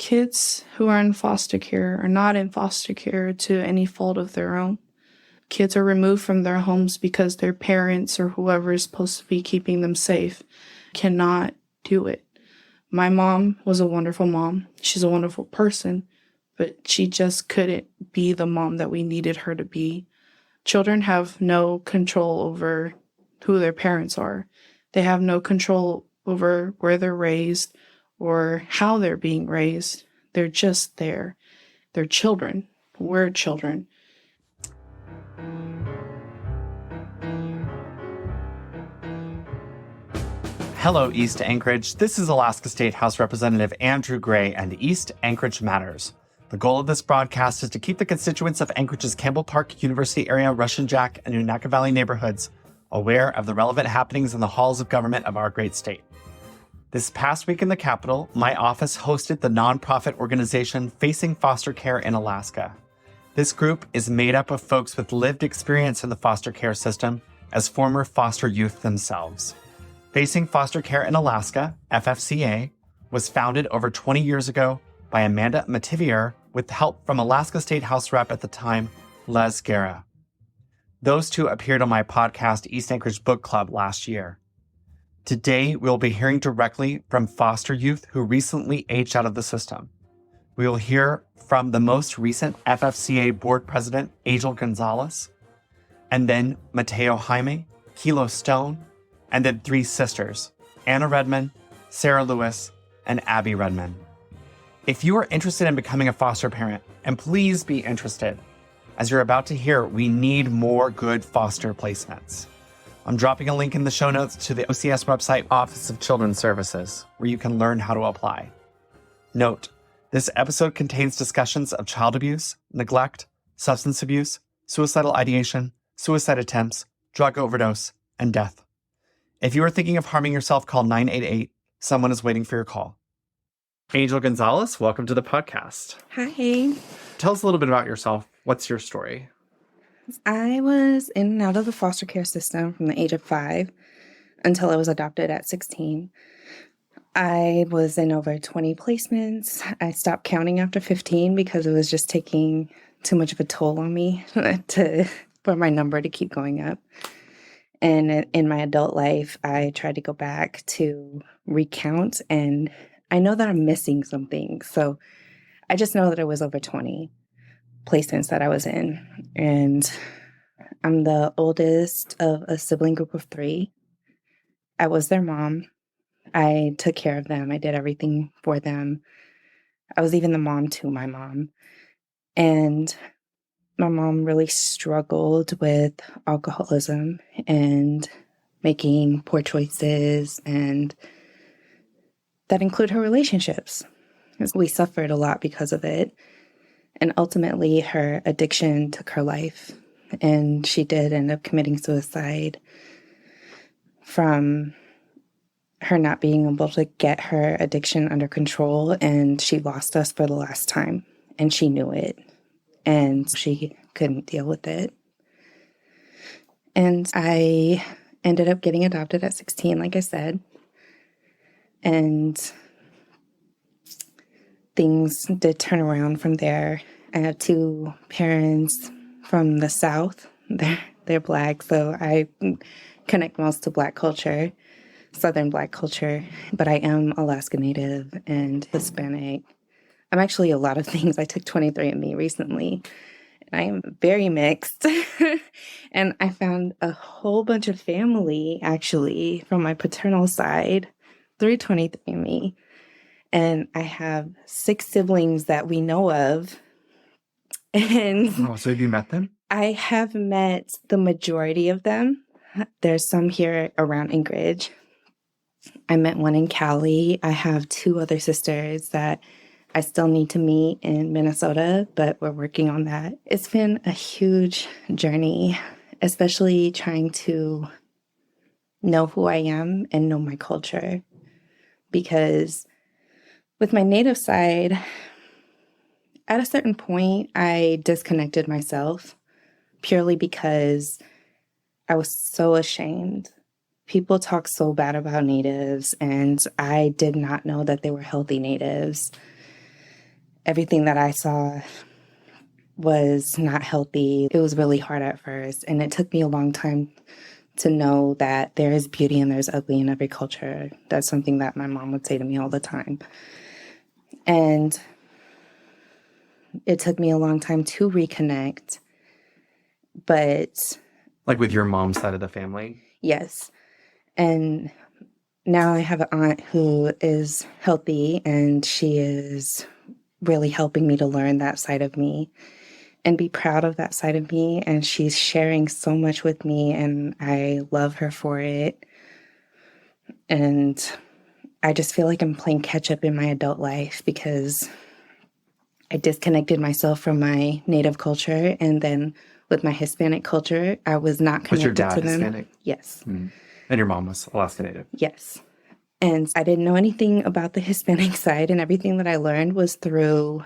Kids who are in foster care are not in foster care to any fault of their own. Kids are removed from their homes because their parents or whoever is supposed to be keeping them safe cannot do it. My mom was a wonderful mom. She's a wonderful person, but she just couldn't be the mom that we needed her to be. Children have no control over who their parents are. They have no control over where they're raised or how they're being raised. They're just there. They're children. We're children. Hello, East Anchorage. This is Alaska State House Representative Andrew Gray, and East Anchorage Matters. The goal of this broadcast is to keep the constituents of Anchorage's Campbell Park, University area, Russian Jack, and Unaka Valley neighborhoods aware of the relevant happenings in the halls of government of our great state. This past week in the Capitol, my office hosted the nonprofit organization Facing Foster Care in Alaska. This group is made up of folks with lived experience in the foster care system as former foster youth themselves. Facing Foster Care in Alaska, FFCA, was founded over 20 years ago by Amanda Mativier with help from Alaska State House Rep at the time, Les Guerra. Those two appeared on my podcast, East Anchorage Book Club, last year. Today, we'll be hearing directly from foster youth who recently aged out of the system. We will hear from the most recent FFCA board president, Kxlo Gonzalez, and then Mateo Jaime, Kxlo Stone, and then three sisters, Abby Redmon, Sarah Lewis, and Abby Redmon. If you are interested in becoming a foster parent, and please be interested, as you're about to hear, we need more good foster placements. I'm dropping a link in the show notes to the OCS website, Office of Children's Services, where you can learn how to apply. Note, this episode contains discussions of child abuse, neglect, substance abuse, suicidal ideation, suicide attempts, drug overdose, and death. If you are thinking of harming yourself, call 988. Someone is waiting for your call. Kxlo Gonzalez, welcome to the podcast. Hi. Tell us a little bit about yourself. What's your story? I was in and out of the foster care system from the age of 5 until I was adopted at 16. I was in over 20 placements. I stopped counting after 15 because it was just taking too much of a toll on me for my number to keep going up. And in my adult life, I tried to go back to recount, and I know that I'm missing something. So I just know that it was over 20 placements that I was in. And I'm the oldest of a sibling group of 3. I was their mom. I took care of them. I did everything for them. I was even the mom to my mom. And my mom really struggled with alcoholism and making poor choices, and that include her relationships. We suffered a lot because of it. And ultimately, her addiction took her life. And she did end up committing suicide from her not being able to get her addiction under control. And she lost us for the last time. And she knew it. And she couldn't deal with it. And I ended up getting adopted at 16, like I said. And things did turn around from there. I have 2 parents from the South. They're Black, so I connect most to Black culture, Southern Black culture. But I am Alaska Native and Hispanic. I'm actually a lot of things. I took 23andMe recently. I am very mixed. And I found a whole bunch of family, actually, from my paternal side through 23andMe. And I have 6 siblings that we know of. And so have you met them? I have met the majority of them. There's some here around Anchorage. I met one in Cali. I have 2 other sisters that I still need to meet in Minnesota, but we're working on that. It's been a huge journey, especially trying to know who I am and know my culture. Because with my native side, at a certain point, I disconnected myself purely because I was so ashamed. People talk so bad about natives, and I did not know that they were healthy natives. everything that I saw was not healthy. It was really hard at first, and it took me a long time to know that there is beauty and there's ugly in every culture. That's something that my mom would say to me all the time. And it took me a long time to reconnect, but... Like with your mom's side of the family? Yes. And now I have an aunt who is healthy, and she is really helping me to learn that side of me and be proud of that side of me. And she's sharing so much with me, and I love her for it. And I just feel like I'm playing catch up in my adult life because I disconnected myself from my native culture. And then with my Hispanic culture, I was not connected Was your dad to them. Hispanic? Yes. Mm. And your mom was Alaska Native? Yes. And I didn't know anything about the Hispanic side, and everything that I learned was through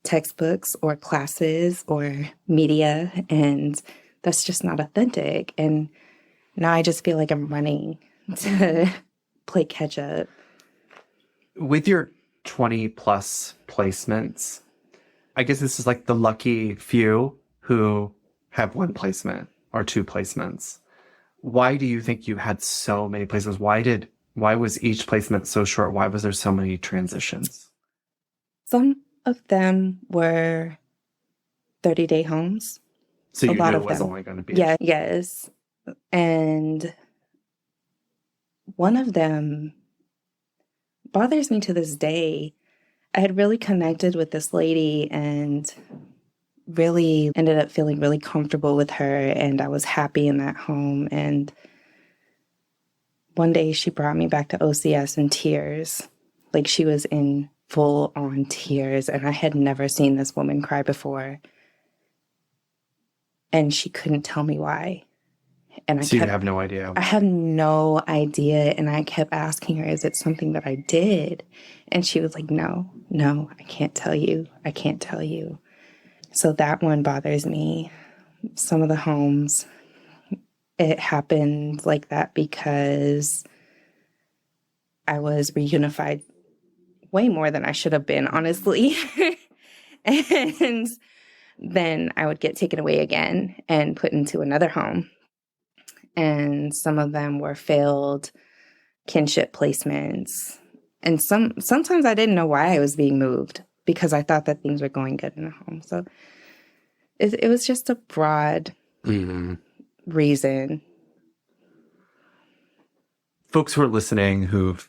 textbooks or classes or media, and that's just not authentic. And now I just feel like I'm running to play catch up. With your 20 plus placements, I guess this is like the lucky few who have one placement or two placements. Why do you think you had so many placements? Why was each placement so short? Why was there so many transitions? Some of them were 30-day homes. So you a lot knew of it was them. only going to be... Yeah, yes. And one of them bothers me to this day. I had really connected with this lady and really ended up feeling really comfortable with her, and I was happy in that home. And one day she brought me back to OCS in tears. Like, she was in full on tears, and I had never seen this woman cry before. And she couldn't tell me why. And So you have no idea? I have no idea. And I kept asking her, is it something that I did? And she was like, no, I can't tell you. I can't tell you. So that one bothers me. Some of the homes, it happened like that because I was reunified way more than I should have been, honestly. And then I would get taken away again and put into another home. And some of them were failed kinship placements. And sometimes I didn't know why I was being moved because I thought that things were going good in the home. So it was just a broad reason. Folks who are listening who've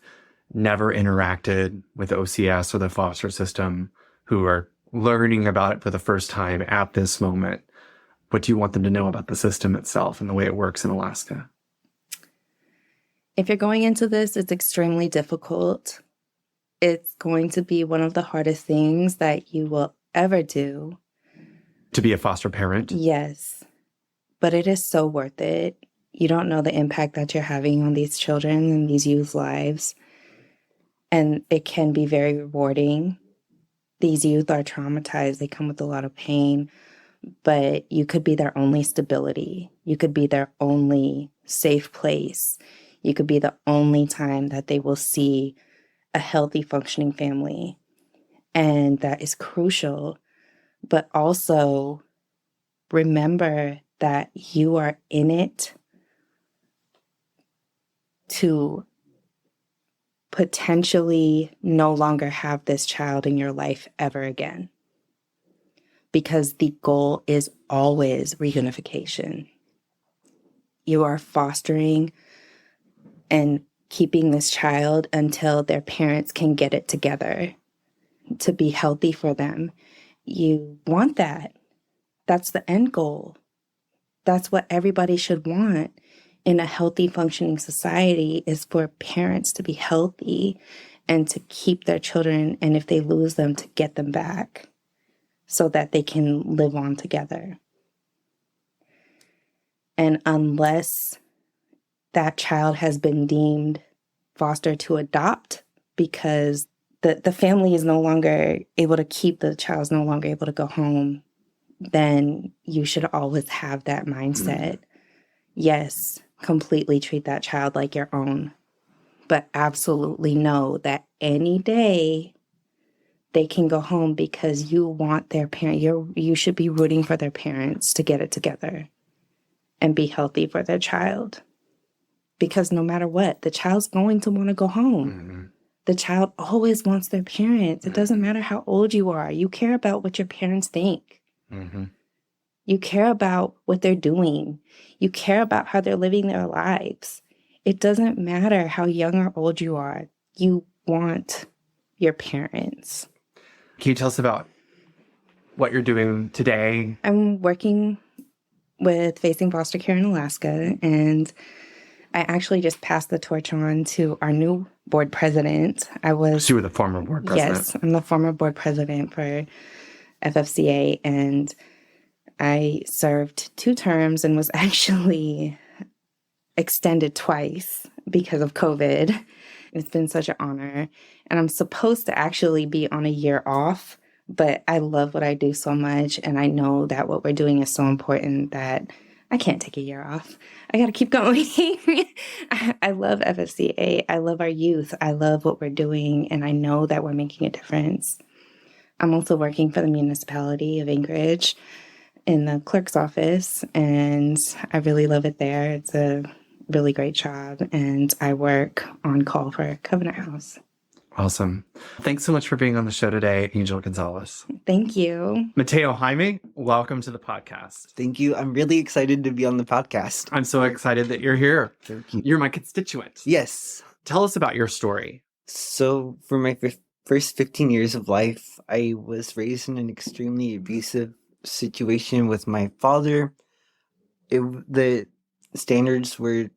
never interacted with OCS or the foster system, who are learning about it for the first time at this moment, what do you want them to know about the system itself and the way it works in Alaska? If you're going into this, it's extremely difficult. It's going to be one of the hardest things that you will ever do. To be a foster parent? Yes. But it is so worth it. You don't know the impact that you're having on these children and these youth lives. And it can be very rewarding. These youth are traumatized. They come with a lot of pain. But you could be their only stability. You could be their only safe place. You could be the only time that they will see a healthy, functioning family. And that is crucial. But also remember that you are in it to potentially no longer have this child in your life ever again. Because the goal is always reunification. You are fostering and keeping this child until their parents can get it together to be healthy for them. You want that. That's the end goal. That's what everybody should want in a healthy, functioning society, is for parents to be healthy and to keep their children, and if they lose them, to get them back so that they can live on together. And unless that child has been deemed foster to adopt because the family is no longer able to keep the child's no longer able to go home, then you should always have that mindset. Yes, completely treat that child like your own, but absolutely know that any day they can go home because you want their parent. You should be rooting for their parents to get it together and be healthy for their child. Because no matter what, the child's going to want to go home. Mm-hmm. The child always wants their parents. It doesn't matter how old you are. You care about what your parents think. Mm-hmm. You care about what they're doing. You care about how they're living their lives. It doesn't matter how young or old you are. You want your parents. Can you tell us about what you're doing today? I'm working with Facing Foster Care in Alaska, and I actually just passed the torch on to our new board president. So you were the former board president? Yes, I'm the former board president for FFCA, and I served 2 terms and was actually extended twice because of COVID. It's been such an honor. And I'm supposed to actually be on a year off, but I love what I do so much. And I know that what we're doing is so important that I can't take a year off. I got to keep going. I love FFCA. I love our youth. I love what we're doing. And I know that we're making a difference. I'm also working for the municipality of Anchorage in the clerk's office, and I really love it there. It's a really great job, and I work on call for Covenant House. Awesome. Thanks so much for being on the show today, Angel Gonzalez. Thank you. Mateo Jaime, welcome to the podcast. Thank you. I'm really excited to be on the podcast. I'm so excited that you're here. Thank you. You're my constituent. Yes. Tell us about your story. So for my first 15 years of life, I was raised in an extremely abusive situation with my father. The standards were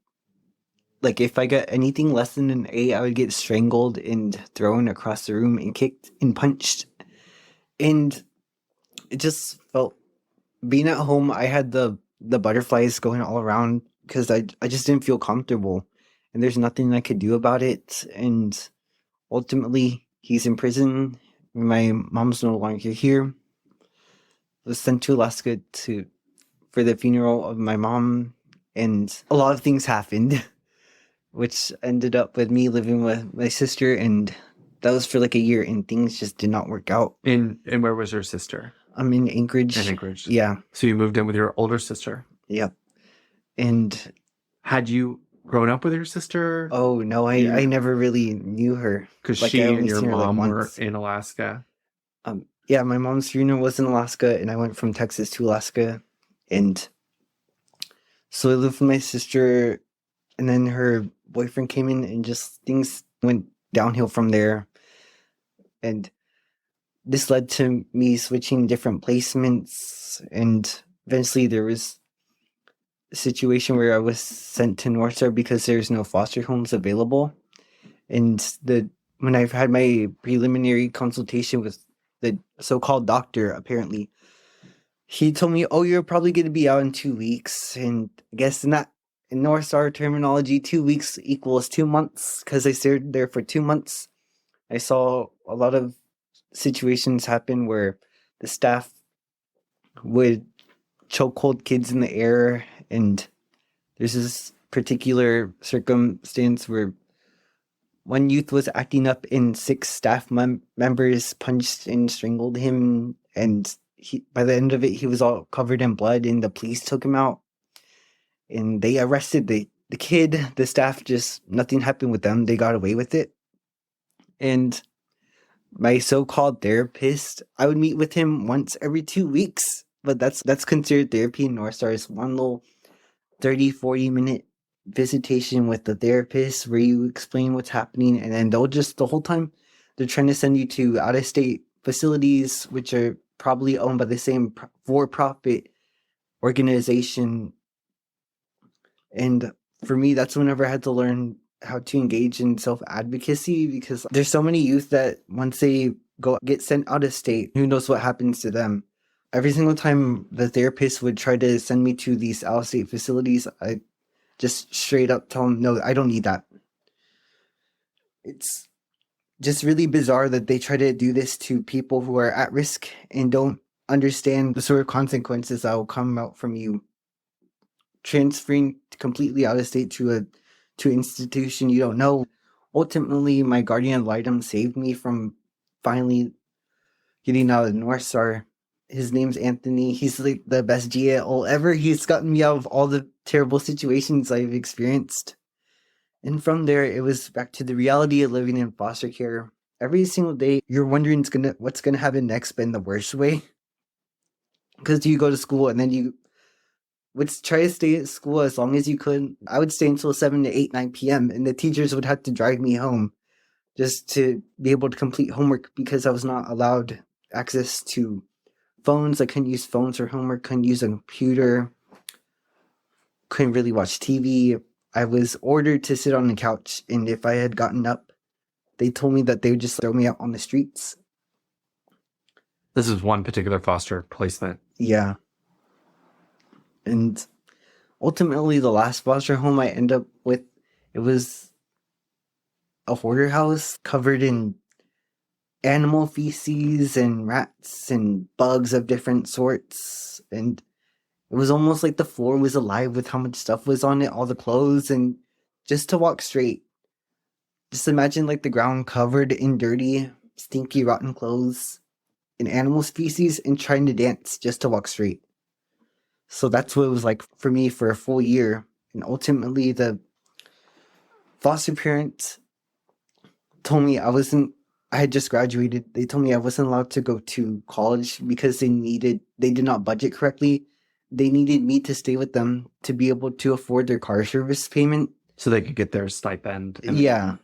like, if I got anything less than an A, I would get strangled and thrown across the room and kicked and punched. And it just felt, being at home, I had the butterflies going all around because I just didn't feel comfortable. And there's nothing I could do about it. And ultimately, he's in prison. My mom's no longer here. I was sent to Alaska for the funeral of my mom. And a lot of things happened, which ended up with me living with my sister. And that was for like a year. And things just did not work out. And where was your sister? I'm in Anchorage. In Anchorage. Yeah. So you moved in with your older sister. Yep. And had you grown up with your sister? Oh, no, I never really knew her. Because Like, she I and only your seen her, like, mom were once. in Alaska. Yeah, my mom's funeral was in Alaska, and I went from Texas to Alaska. And so I lived with my sister, and then her boyfriend came in, and just things went downhill from there. And this led to me switching different placements, and eventually there was a situation where I was sent to North Star because there's no foster homes available. And when I've had my preliminary consultation with the so-called doctor, apparently, he told me, "Oh, you're probably going to be out in 2 weeks." And I guess in North Star terminology, 2 weeks equals 2 months, because I stayed there for 2 months. I saw a lot of situations happen where the staff would chokehold kids in the air, and there's this particular circumstance where one youth was acting up and 6 staff members punched and strangled him, and by the end of it, he was all covered in blood, and the police took him out, and they arrested the kid. The staff, just nothing happened with them. They got away with it. And my so-called therapist, I would meet with him once every 2 weeks, but that's considered therapy in North Star. It's one little 30-40 minute visitation with the therapist where you explain what's happening, and then they'll just, the whole time, they're trying to send you to out-of-state facilities, which are probably owned by the same for-profit organization. And for me, that's whenever I had to learn how to engage in self-advocacy, because there's so many youth that once they get sent out of state, who knows what happens to them. Every single time the therapist would try to send me to these out-of-state facilities, I just straight up tell them, no, I don't need that. It's just really bizarre that they try to do this to people who are at risk and don't understand the sort of consequences that will come out from you transferring completely out of state to an institution you don't know. Ultimately, my guardian ad litem saved me from finally getting out of North Star. His name's Anthony. He's like the best GAL ever. He's gotten me out of all the terrible situations I've experienced. And from there, it was back to the reality of living in foster care. Every single day, you're wondering what's gonna happen next, but in the worst way. Because you go to school and then you would try to stay at school as long as you could. I would stay until 7 to 8, 9 p.m. and the teachers would have to drive me home just to be able to complete homework because I was not allowed access to phones. I couldn't use phones for homework, couldn't use a computer, couldn't really watch TV. I was ordered to sit on the couch, and if I had gotten up, they told me that they would just throw me out on the streets. This is one particular foster placement. Yeah. And ultimately, the last foster home I ended up with, it was a hoarder house covered in animal feces and rats and bugs of different sorts. And it was almost like the floor was alive with how much stuff was on it, all the clothes, and just to walk straight. Just imagine like the ground covered in dirty, stinky, rotten clothes and animals' feces and trying to dance just to walk straight. So that's what it was like for me for a full year. And ultimately, the foster parents told me I had just graduated. They told me I wasn't allowed to go to college because they did not budget correctly. They needed me to stay with them to be able to afford their car service payment. So they could get their stipend. Yeah.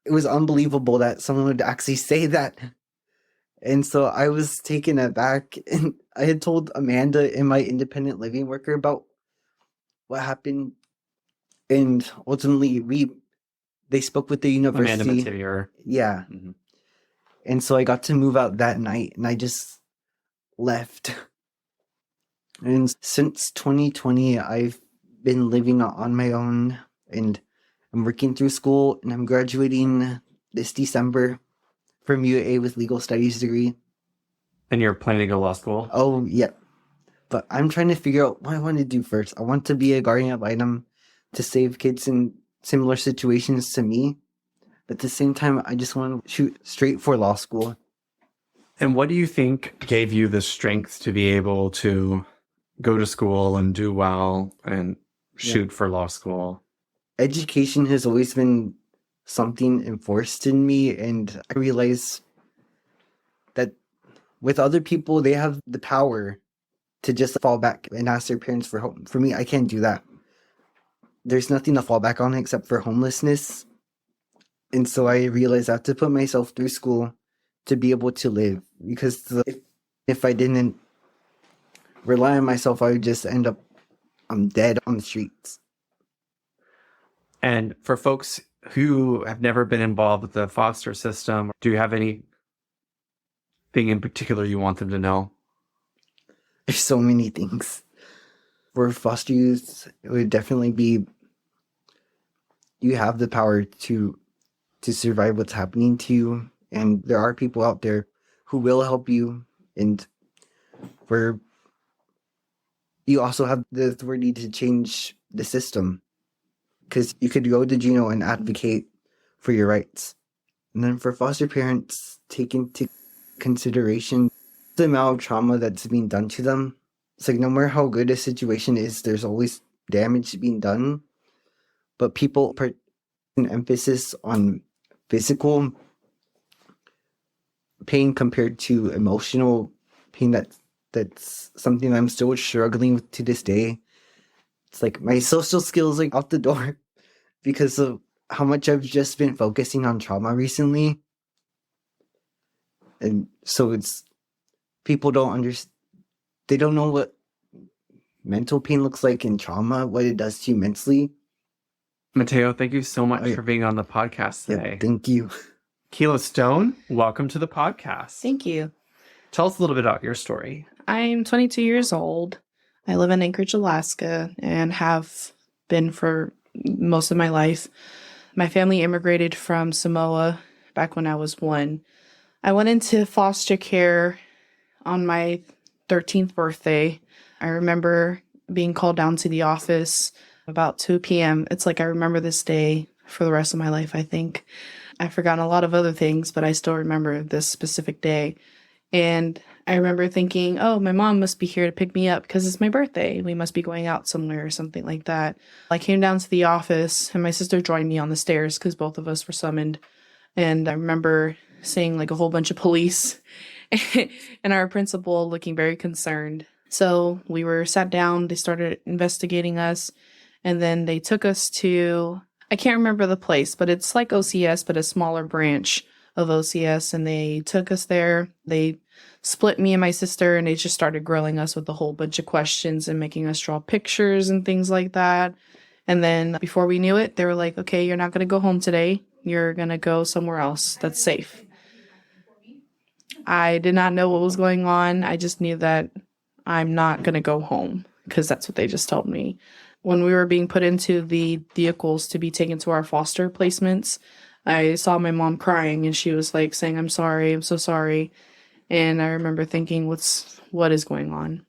It was unbelievable that someone would actually say that. And so I was taken aback, and I had told Amanda and my independent living worker about what happened. And ultimately, they spoke with the university. Amanda Mateo. Yeah. Mm-hmm. And so I got to move out that night, and I just left. And since 2020, I've been living on my own, and I'm working through school, and I'm graduating this December from UA with legal studies degree. And you're planning to go to law school? Oh, yeah. But I'm trying to figure out what I want to do first. I want to be a guardian ad litem to save kids in similar situations to me. But at the same time, I just want to shoot straight for law school. And what do you think gave you the strength to be able to go to school and do well and shoot for law school? Education has always been something enforced in me, and I realize that with other people, they have the power to just fall back and ask their parents for help. For me, I can't do that. There's nothing to fall back on except for homelessness. And so I realized I have to put myself through school to be able to live, because if I didn't rely on myself, I would just end up dead on the streets. And for folks who have never been involved with the foster system, do you have anything in particular you want them to know? There's so many things. For foster youth, it would definitely be, you have the power to survive what's happening to you, and there are people out there who will help you, and you also have the authority to change the system, because you could go to Gino and advocate for your rights. And then for foster parents, take into consideration the amount of trauma that's being done to them. It's like no matter how good a situation is, there's always damage being done. But people put an emphasis on physical pain compared to emotional pain. That's something I'm still struggling with to this day. It's like my social skills like out the door because of how much I've just been focusing on trauma recently. And so it's, people don't understand, they don't know what mental pain looks like in trauma, what it does to you mentally. Mateo, thank you so much for being on the podcast today. Yeah, thank you. Kxlo Stone, welcome to the podcast. Thank you. Tell us a little bit about your story. I'm 22 years old. I live in Anchorage, Alaska, and have been for most of my life. My family immigrated from Samoa back when I was 1. I went into foster care on my 13th birthday. I remember being called down to the office about 2 p.m. It's like I remember this day for the rest of my life, I think. I've forgotten a lot of other things, but I still remember this specific day. And I remember thinking, oh, my mom must be here to pick me up because it's my birthday. We must be going out somewhere or something like that. I came down to the office and my sister joined me on the stairs because both of us were summoned. And I remember seeing like a whole bunch of police and our principal looking very concerned. So we were sat down, they started investigating us, and then they took us to, I can't remember the place, but it's like OCS, but a smaller branch of OCS. And they took us there. They split me and my sister, and they just started grilling us with a whole bunch of questions and making us draw pictures and things like that. And then before we knew it, they were like, okay, you're not going to go home today. You're going to go somewhere else that's safe. I did not know what was going on. I just knew that I'm not going to go home because that's what they just told me. When we were being put into the vehicles to be taken to our foster placements, I saw my mom crying and she was like saying, I'm sorry, I'm so sorry. And I remember thinking, what is going on?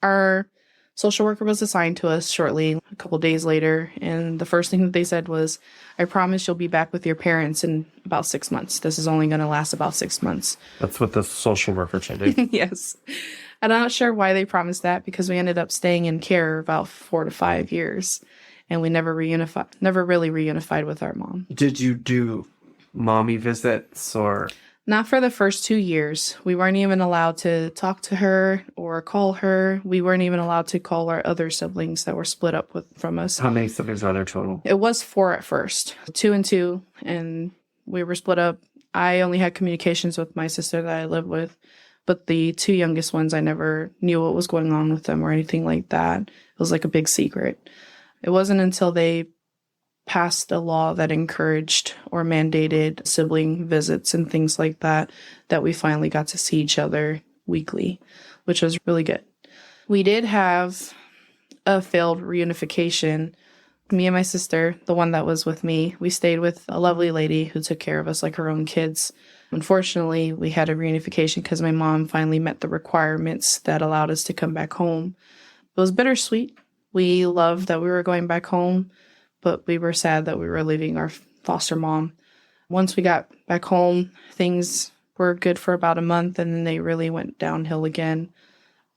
Our social worker was assigned to us shortly, a couple days later. And the first thing that they said was, I promise you'll be back with your parents in about 6 months. This is only going to last about 6 months. That's what the social worker said. Yes. I'm not sure why they promised that because we ended up staying in care about 4 to 5 years. And we never really reunified with our mom. Did you do mommy visits or? Not for the first 2 years. We weren't even allowed to talk to her or call her. We weren't even allowed to call our other siblings that were split up from us. How many siblings are there total? It was 4 at first, 2 and 2, and we were split up. I only had communications with my sister that I lived with, but the 2 youngest ones, I never knew what was going on with them or anything like that. It was like a big secret. It wasn't until they passed a law that encouraged or mandated sibling visits and things like that that we finally got to see each other weekly, which was really good. We did have a failed reunification. Me and my sister, the one that was with me, we stayed with a lovely lady who took care of us like her own kids. Unfortunately, we had a reunification because my mom finally met the requirements that allowed us to come back home. It was bittersweet. We loved that we were going back home, but we were sad that we were leaving our foster mom. Once we got back home, things were good for about a month, and then they really went downhill again.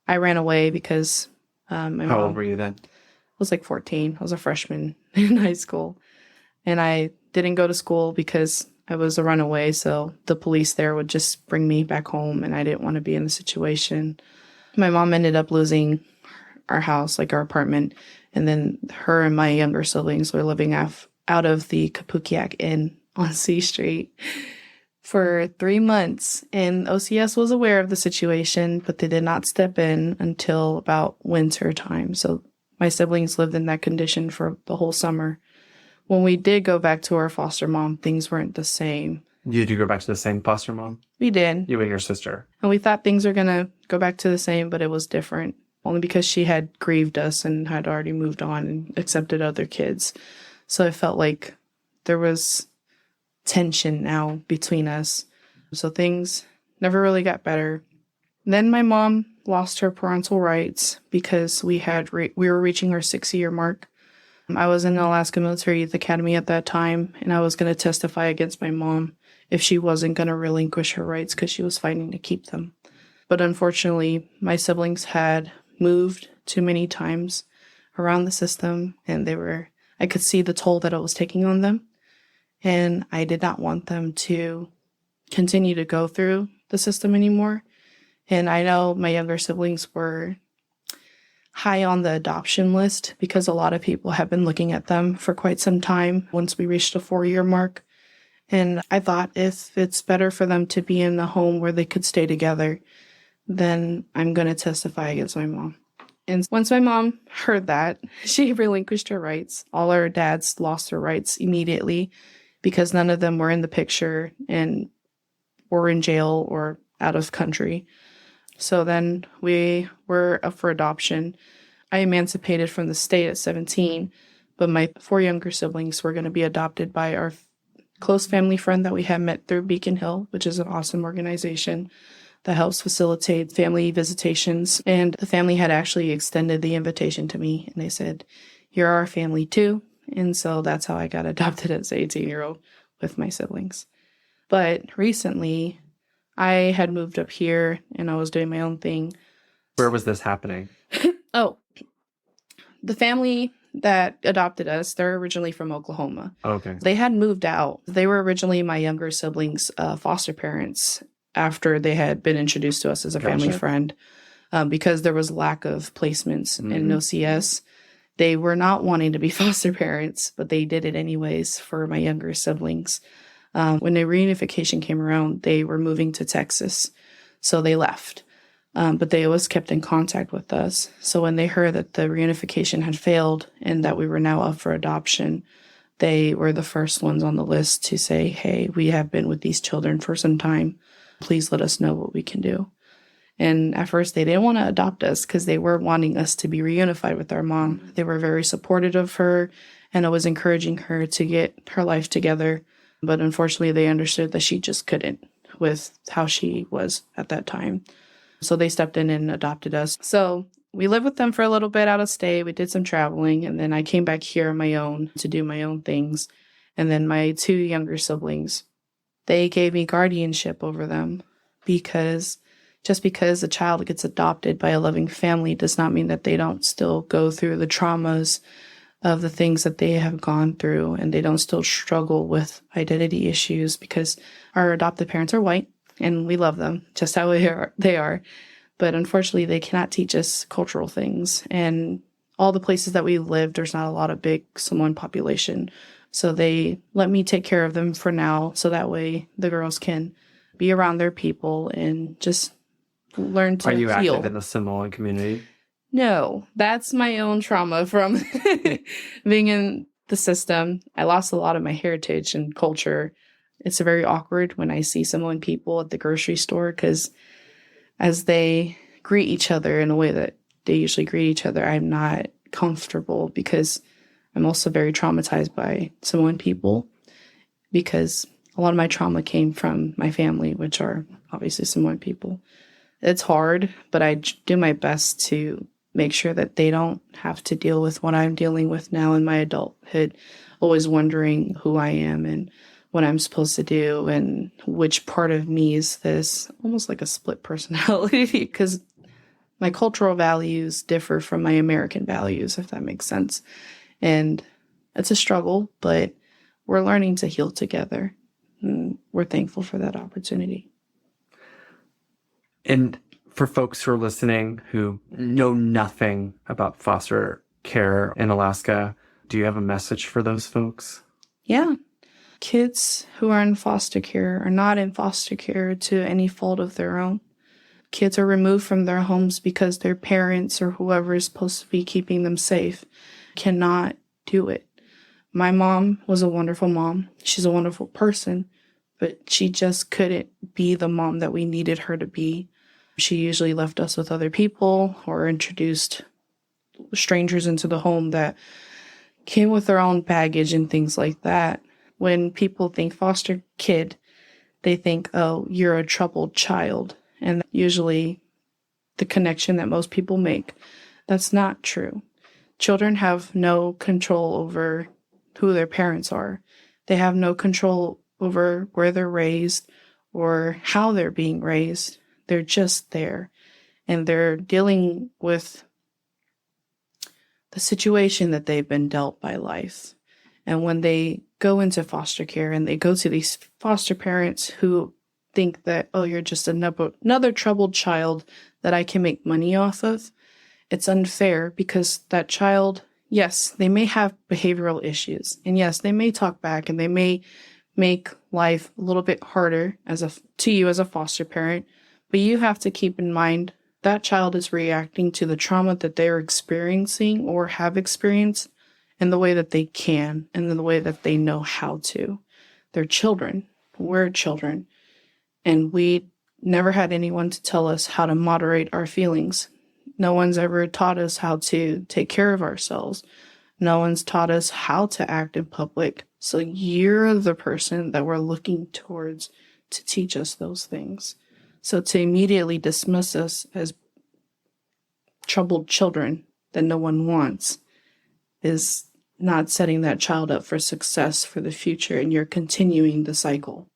I ran away because my mom... How old were you then? I was like 14. I was a freshman in high school. And I didn't go to school because I was a runaway, so the police there would just bring me back home, and I didn't want to be in the situation. My mom ended up losing our house, like our apartment, and then her and my younger siblings were living out of the Kapukiak Inn on C Street for 3 months. And OCS was aware of the situation, but they did not step in until about winter time. So my siblings lived in that condition for the whole summer. When we did go back to our foster mom, things weren't the same. Did you go back to the same foster mom? We did. You and your sister? And we thought things were going to go back to the same, but it was different. Only because she had grieved us and had already moved on and accepted other kids. So it felt like there was tension now between us. So things never really got better. Then my mom lost her parental rights because we were reaching our 6-year mark. I was in the Alaska Military Youth Academy at that time, and I was going to testify against my mom if she wasn't going to relinquish her rights because she was fighting to keep them. But unfortunately, my siblings had moved too many times around the system, and I could see the toll that it was taking on them. And I did not want them to continue to go through the system anymore. And I know my younger siblings were high on the adoption list because a lot of people have been looking at them for quite some time once we reached the 4-year mark. And I thought if it's better for them to be in a home where they could stay together, then I'm going to testify against my mom. And once my mom heard that, she relinquished her rights. All our dads lost their rights immediately because none of them were in the picture and were in jail or out of country. So then we were up for adoption. I emancipated from the state at 17, but my 4 younger siblings were going to be adopted by our close family friend that we had met through Beacon Hill, which is an awesome organization that helps facilitate family visitations. And the family had actually extended the invitation to me, and they said, "You're our family too." And so that's how I got adopted as an 18-year-old, with my siblings. But recently, I had moved up here and I was doing my own thing. Where was this happening? Oh, the family that adopted us, they're originally from Oklahoma. Okay. They had moved out. They were originally my younger siblings' foster parents after they had been introduced to us as a family friend. Because there was lack of placements and no CS. They were not wanting to be foster parents, but they did it anyways for my younger siblings. When the reunification came around, they were moving to Texas, so they left. But they always kept in contact with us. So when they heard that the reunification had failed and that we were now up for adoption, they were the first ones on the list to say, hey, we have been with these children for some time. Please let us know what we can do. And at first, they didn't want to adopt us because they were wanting us to be reunified with our mom. They were very supportive of her and always encouraging her to get her life together. But unfortunately, they understood that she just couldn't with how she was at that time. So they stepped in and adopted us. So we lived with them for a little bit out of state. We did some traveling. And then I came back here on my own to do my own things. And then my two younger siblings, they gave me guardianship over them because just because a child gets adopted by a loving family does not mean that they don't still go through the traumas of the things that they have gone through, and they don't still struggle with identity issues because our adopted parents are white and we love them just how they are. But unfortunately, they cannot teach us cultural things. And all the places that we live, there's not a lot of big Samoan population. So they let me take care of them for now. So that way the girls can be around their people and just learn to heal. Are you active in the Samoan community? No, that's my own trauma from being in the system. I lost a lot of my heritage and culture. It's very awkward when I see Samoan people at the grocery store because as they greet each other in a way that they usually greet each other, I'm not comfortable because I'm also very traumatized by Samoan people because a lot of my trauma came from my family, which are obviously Samoan people. It's hard, but I do my best to make sure that they don't have to deal with what I'm dealing with now in my adulthood, always wondering who I am and what I'm supposed to do and which part of me is this, almost like a split personality, because my cultural values differ from my American values, if that makes sense. And it's a struggle, but we're learning to heal together. And we're thankful for that opportunity. And for folks who are listening who know nothing about foster care in Alaska, do you have a message for those folks? Yeah. Kids who are in foster care are not in foster care to any fault of their own. Kids are removed from their homes because their parents or whoever is supposed to be keeping them safe cannot do it. My mom was a wonderful mom. She's a wonderful person, but she just couldn't be the mom that we needed her to be. She usually left us with other people or introduced strangers into the home that came with their own baggage and things like that. When people think foster kid, they think, oh, you're a troubled child. And usually the connection that most people make, that's not true. Children have no control over who their parents are. They have no control over where they're raised or how they're being raised. They're just there. And they're dealing with the situation that they've been dealt by life. And when they go into foster care and they go to these foster parents who think that, oh, you're just another troubled child that I can make money off of, it's unfair because that child, yes, they may have behavioral issues. And yes, they may talk back and they may make life a little bit harder to you as a foster parent. But you have to keep in mind that child is reacting to the trauma that they're experiencing or have experienced in the way that they can and in the way that they know how to. They're children. We're children. And we never had anyone to tell us how to moderate our feelings. No one's ever taught us how to take care of ourselves. No one's taught us how to act in public. So you're the person that we're looking towards to teach us those things. So to immediately dismiss us as troubled children that no one wants is not setting that child up for success for the future, and you're continuing the cycle.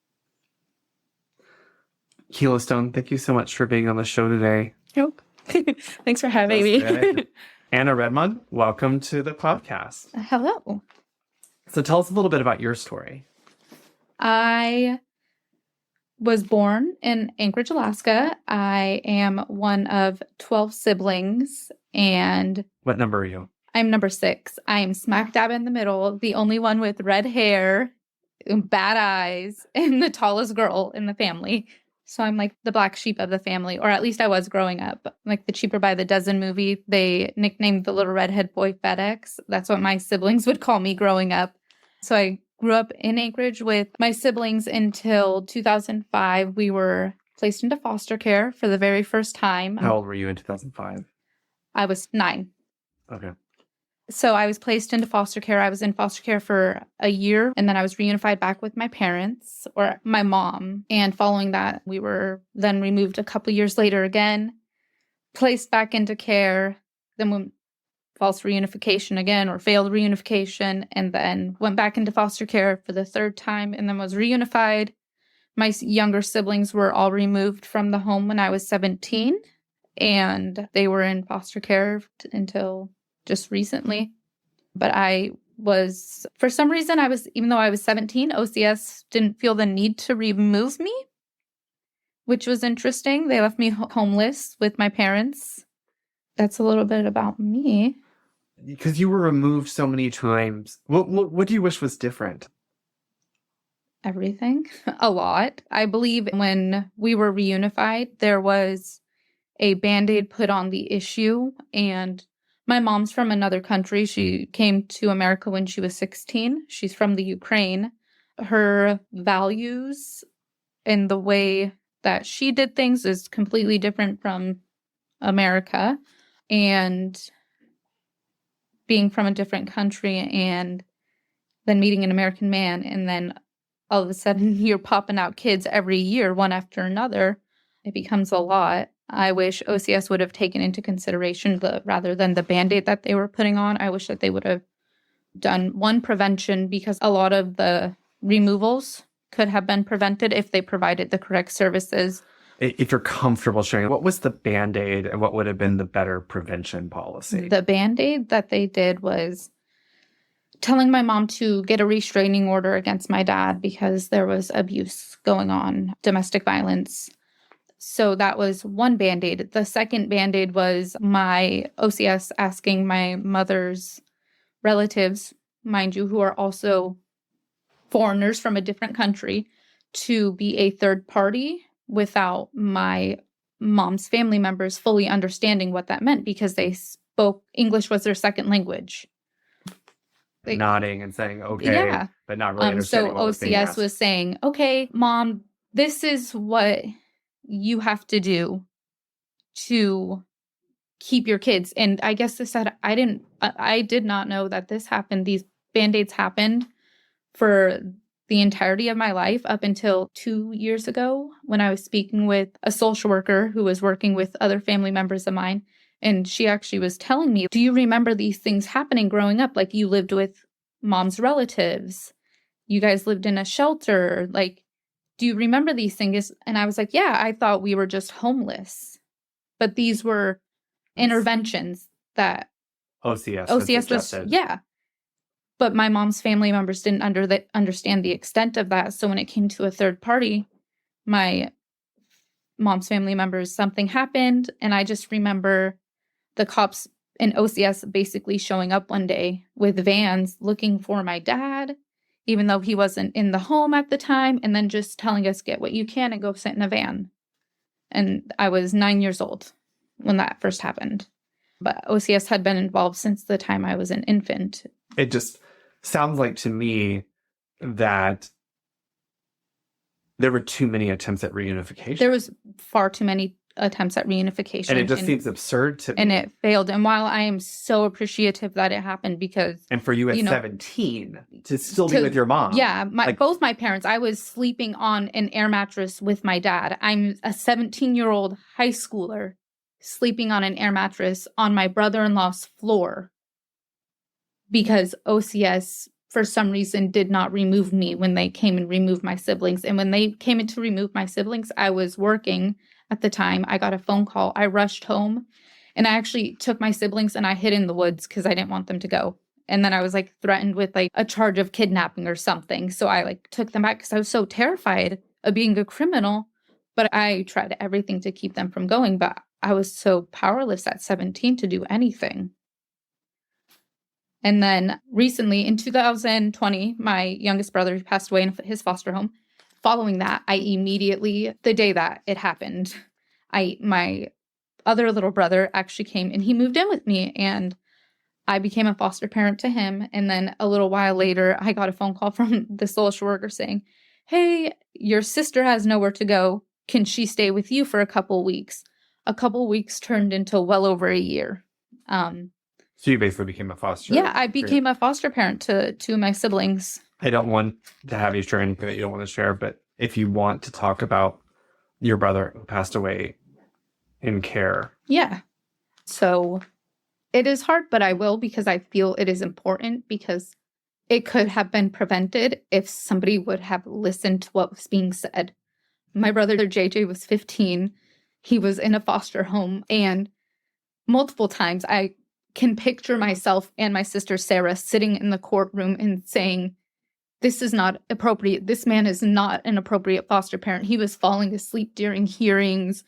Kxlo Stone, thank you so much for being on the show today. Yep. Thanks for having me. Abby Redmon, welcome to the podcast. Hello. So tell us a little bit about your story. I was born in Anchorage, Alaska. I am one of 12 siblings, and What number are you? I'm number 6. I am smack dab in the middle, the only one with red hair, bad eyes, and the tallest girl in the family. So I'm like the black sheep of the family, or at least I was growing up. Like the Cheaper by the Dozen movie, they nicknamed the little redhead boy FedEx. That's what my siblings would call me growing up. So I grew up in Anchorage with my siblings until 2005. We were placed into foster care for the very first time. How old were you in 2005? I was 9. Okay. So I was placed into foster care. I was in foster care for a year, and then I was reunified back with my parents, or my mom. And following that, we were then removed a couple years later again, placed back into care, then went false reunification again, or failed reunification, and then went back into foster care for the 3rd time, and then was reunified. My younger siblings were all removed from the home when I was 17, and they were in foster care until just recently. But I was, for some reason, even though I was 17, OCS didn't feel the need to remove me, which was interesting. They left me homeless with my parents. That's a little bit about me. Because you were removed so many times, what do you wish was different? Everything. A lot. I believe when we were reunified, there was a Band-Aid put on the issue, and my mom's from another country. She came to America when she was 16. She's from the Ukraine. Her values and the way that she did things is completely different from America. And being from a different country and then meeting an American man, and then all of a sudden you're popping out kids every year, one after another, it becomes a lot. I wish OCS would have taken into consideration rather than the Band-Aid that they were putting on. I wish that they would have done one prevention, because a lot of the removals could have been prevented if they provided the correct services. If you're comfortable sharing, what was the Band-Aid and what would have been the better prevention policy? The Band-Aid that they did was telling my mom to get a restraining order against my dad because there was abuse going on, domestic violence. So that was one Band-Aid. The second Band-Aid was my OCS asking my mother's relatives, mind you, who are also foreigners from a different country, to be a third party without my mom's family members fully understanding what that meant, because they spoke English was their second language. Nodding and saying, okay, yeah. But not really understanding what was being OCS asked. was saying, okay, Mom, this is what you have to do to keep your kids. And I guess this said, I did not know that this happened. These Band-Aids happened for the entirety of my life up until 2 years ago, when I was speaking with a social worker who was working with other family members of mine. And she actually was telling me, do you remember these things happening growing up? Like, you lived with mom's relatives. You guys lived in a shelter. Like, do you remember these things? And I was like, yeah, I thought we were just homeless. But these were interventions that OCS was, yeah. But my mom's family members didn't understand the extent of that. So when it came to a third party, my mom's family members, something happened. And I just remember the cops and OCS basically showing up one day with vans looking for my dad, even though he wasn't in the home at the time, and then just telling us, get what you can and go sit in a van. And I was 9 years old when that first happened. But OCS had been involved since the time I was an infant. It just sounds like to me that there were too many attempts at reunification. There was far too many attempts at reunification. And it just seems absurd to me. And it failed. And while I am so appreciative that it happened, because... And for you at 17 to still be with your mom. Yeah. Both my parents, I was sleeping on an air mattress with my dad. I'm a 17-year-old high schooler sleeping on an air mattress on my brother-in-law's floor because OCS, for some reason, did not remove me when they came and removed my siblings. And when they came in to remove my siblings, I was working at the time. I got a phone call. I rushed home, and I actually took my siblings and I hid in the woods because I didn't want them to go. And then I was like threatened with like a charge of kidnapping or something. So I like took them back because I was so terrified of being a criminal. But I tried everything to keep them from going. But I was so powerless at 17 to do anything. And then recently in 2020, my youngest brother passed away in his foster home. Following that, I immediately, the day that it happened, my other little brother actually came and he moved in with me, and I became a foster parent to him. And then a little while later, I got a phone call from the social worker saying, hey, your sister has nowhere to go. Can she stay with you for a couple weeks? A couple weeks turned into well over a year. So you basically became a foster. Yeah, I became a foster parent to two of my siblings. I don't want to have you share anything that you don't want to share, but if you want to talk about your brother who passed away in care. Yeah. So it is hard, but I will, because I feel it is important, because it could have been prevented if somebody would have listened to what was being said. My brother JJ was 15. He was in a foster home, and multiple times I can picture myself and my sister Sarah sitting in the courtroom and saying, this is not appropriate. This man is not an appropriate foster parent. He was falling asleep during hearings.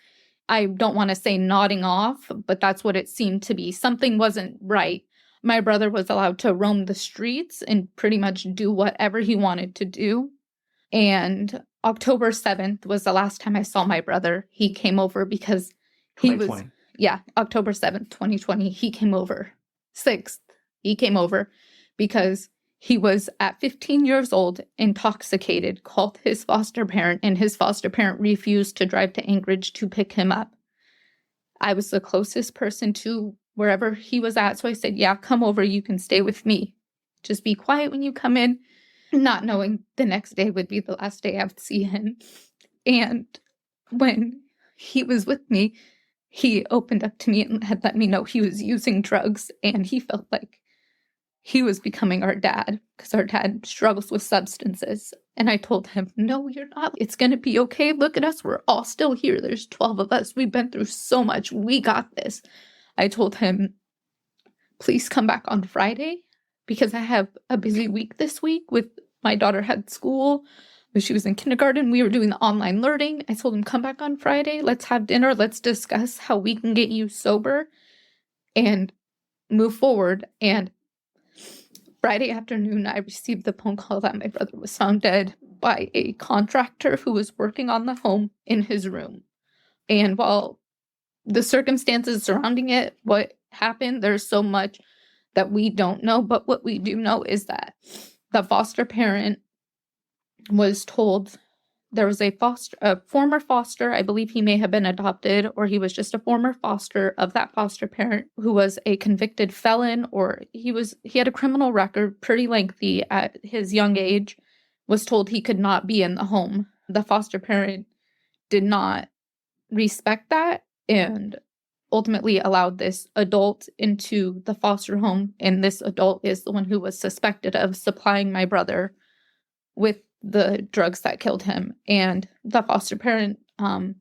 I don't want to say nodding off, but that's what it seemed to be. Something wasn't right. My brother was allowed to roam the streets and pretty much do whatever he wanted to do. And October 7th was the last time I saw my brother. He came over because he was... Yeah, October 7th, 2020, he came over. 6th, he came over because he was at 15 years old, intoxicated, called his foster parent, and his foster parent refused to drive to Anchorage to pick him up. I was the closest person to wherever he was at, so I said, yeah, come over, you can stay with me. Just be quiet when you come in, not knowing the next day would be the last day I would see him. And when he was with me, he opened up to me and had let me know he was using drugs, and he felt like he was becoming our dad because our dad struggles with substances. And I told him, no, you're not. It's going to be okay. Look at us. We're all still here. There's 12 of us. We've been through so much. We got this. I told him, please come back on Friday because I have a busy week this week with my daughter had school. When she was in kindergarten, we were doing the online learning. I told him, come back on Friday. Let's have dinner. Let's discuss how we can get you sober and move forward. And Friday afternoon, I received the phone call that my brother was found dead by a contractor who was working on the home in his room. And while the circumstances surrounding it, what happened, there's so much that we don't know. But what we do know is that the foster parent was told there was a former foster, I believe he may have been adopted, or he was just a former foster of that foster parent who was a convicted felon, or he had a criminal record pretty lengthy at his young age, was told he could not be in the home. The foster parent did not respect that and ultimately allowed this adult into the foster home, and this adult is the one who was suspected of supplying my brother with the drugs that killed him. And the foster parent, the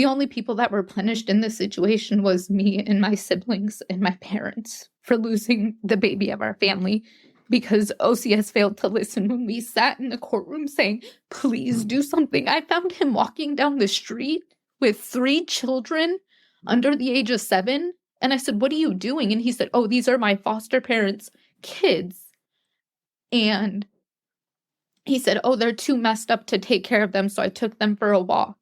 only people that were punished in this situation was me and my siblings and my parents for losing the baby of our family, because OCS failed to listen when we sat in the courtroom saying, please do something. I found him walking down the street with 3 children under the age of 7. And I said, what are you doing? And he said, oh, these are my foster parents' kids. And he said, oh, they're too messed up to take care of them, so I took them for a walk.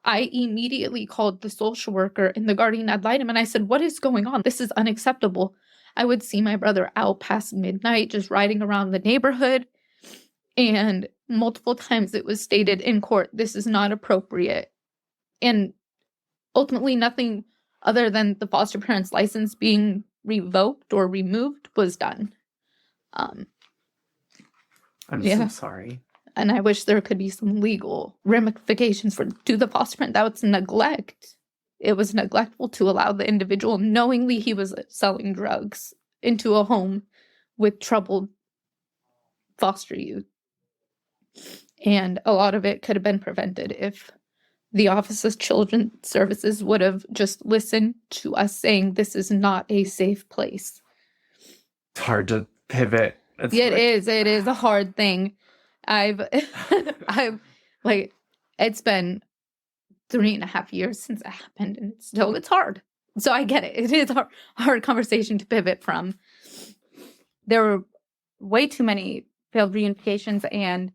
I immediately called the social worker and the guardian ad litem, and I said, what is going on? This is unacceptable. I would see my brother out past midnight, just riding around the neighborhood. And multiple times it was stated in court, this is not appropriate. And ultimately nothing other than the foster parent's license being revoked or removed was done. I'm so sorry. And I wish there could be some legal ramifications to the foster parent. That was neglect. it was neglectful to allow the individual, knowingly he was selling drugs, into a home with troubled foster youth. And a lot of it could have been prevented if the Office of Children's Services would have just listened to us saying this is not a safe place. It's hard to pivot. It is a hard thing. I've like, it's been 3.5 years since it happened, and it's hard. So I get it. It is a hard conversation to pivot from. There were way too many failed reunifications, and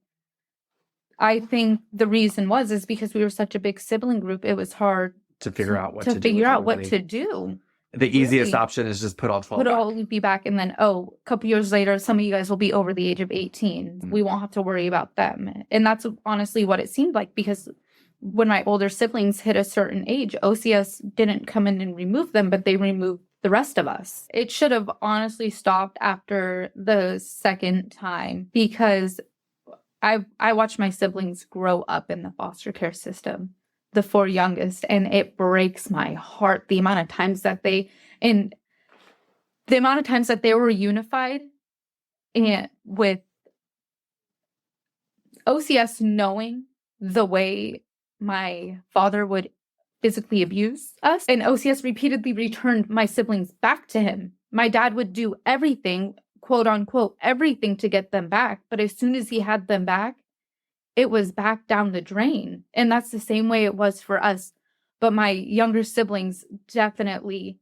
I think the reason is because we were such a big sibling group. It was hard to figure out what to do. The easiest option is just put all 12 Put all be back, and then, a couple years later, some of you guys will be over the age of 18. Mm-hmm. We won't have to worry about them. And that's honestly what it seemed like, because when my older siblings hit a certain age, OCS didn't come in and remove them, but they removed the rest of us. It should have honestly stopped after the second time, because I watched my siblings grow up in the foster care system, the 4 youngest, and it breaks my heart the amount of times that they were unified, and with OCS knowing the way my father would physically abuse us, and OCS repeatedly returned my siblings back to him. My dad would do everything, quote unquote, everything to get them back. But as soon as he had them back, it was back down the drain. And that's the same way it was for us. But my younger siblings, definitely,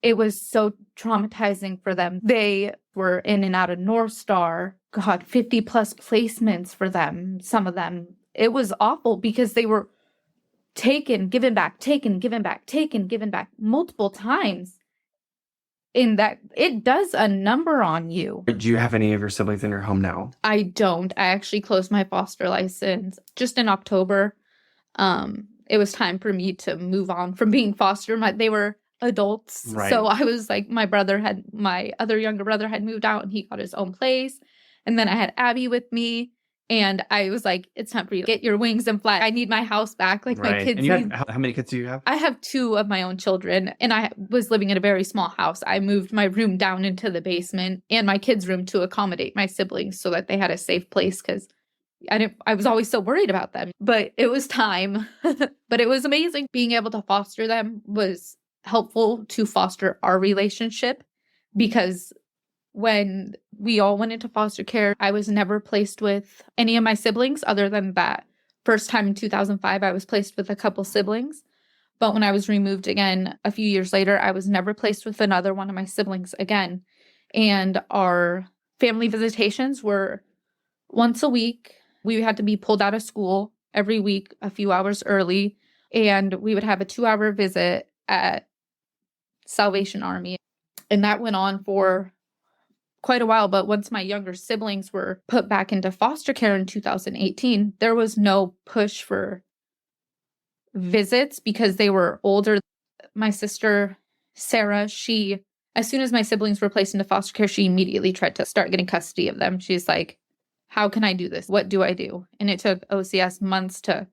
it was so traumatizing for them. They were in and out of North Star, 50 plus placements for them, some of them. It was awful because they were taken, given back, taken, given back, taken, given back multiple times. In that, it does a number on you. Do you have any of your siblings in your home now? I don't. I actually closed my foster license just in October. It was time for me to move on from being foster. They were adults. Right. So I was like, my other younger brother had moved out and he got his own place. And then I had Abby with me. And I was like, it's time for you to get your wings and fly. I need my house back. Like my kids. And how many kids do you have? I have 2 of my own children, and I was living in a very small house. I moved my room down into the basement and my kids' room to accommodate my siblings so that they had a safe place, because I was always so worried about them. But it was time. But it was amazing. Being able to foster them was helpful to foster our relationship, because when we all went into foster care, I was never placed with any of my siblings other than that first time in 2005. I was placed with a couple siblings. But when I was removed again a few years later, I was never placed with another one of my siblings again. And our family visitations were once a week. We had to be pulled out of school every week a few hours early. And we would have a 2-hour visit at Salvation Army. And that went on for quite a while. But once my younger siblings were put back into foster care in 2018, there was no push for visits because they were older. My sister, Sarah, as soon as my siblings were placed into foster care, she immediately tried to start getting custody of them. She's like, how can I do this? What do I do? And it took OCS months to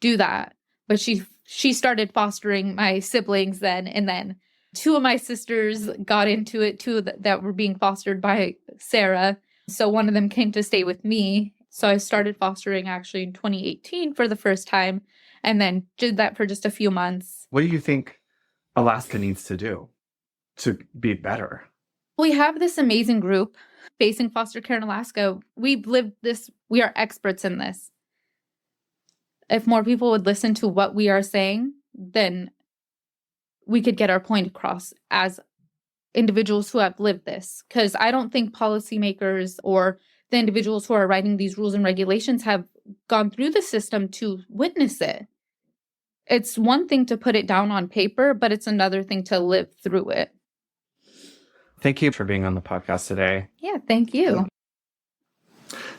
do that. But she started fostering my siblings then, and then 2 of my sisters got into it, 2 that were being fostered by Sarah. So one of them came to stay with me. So I started fostering actually in 2018 for the first time, and then did that for just a few months. What do you think Alaska needs to do to be better? We have this amazing group, Facing Foster Care in Alaska. We've lived this. We are experts in this. If more people would listen to what we are saying, then we could get our point across as individuals who have lived this. Because I don't think policymakers or the individuals who are writing these rules and regulations have gone through the system to witness it. It's one thing to put it down on paper, but it's another thing to live through it. Thank you for being on the podcast today. Yeah, thank you.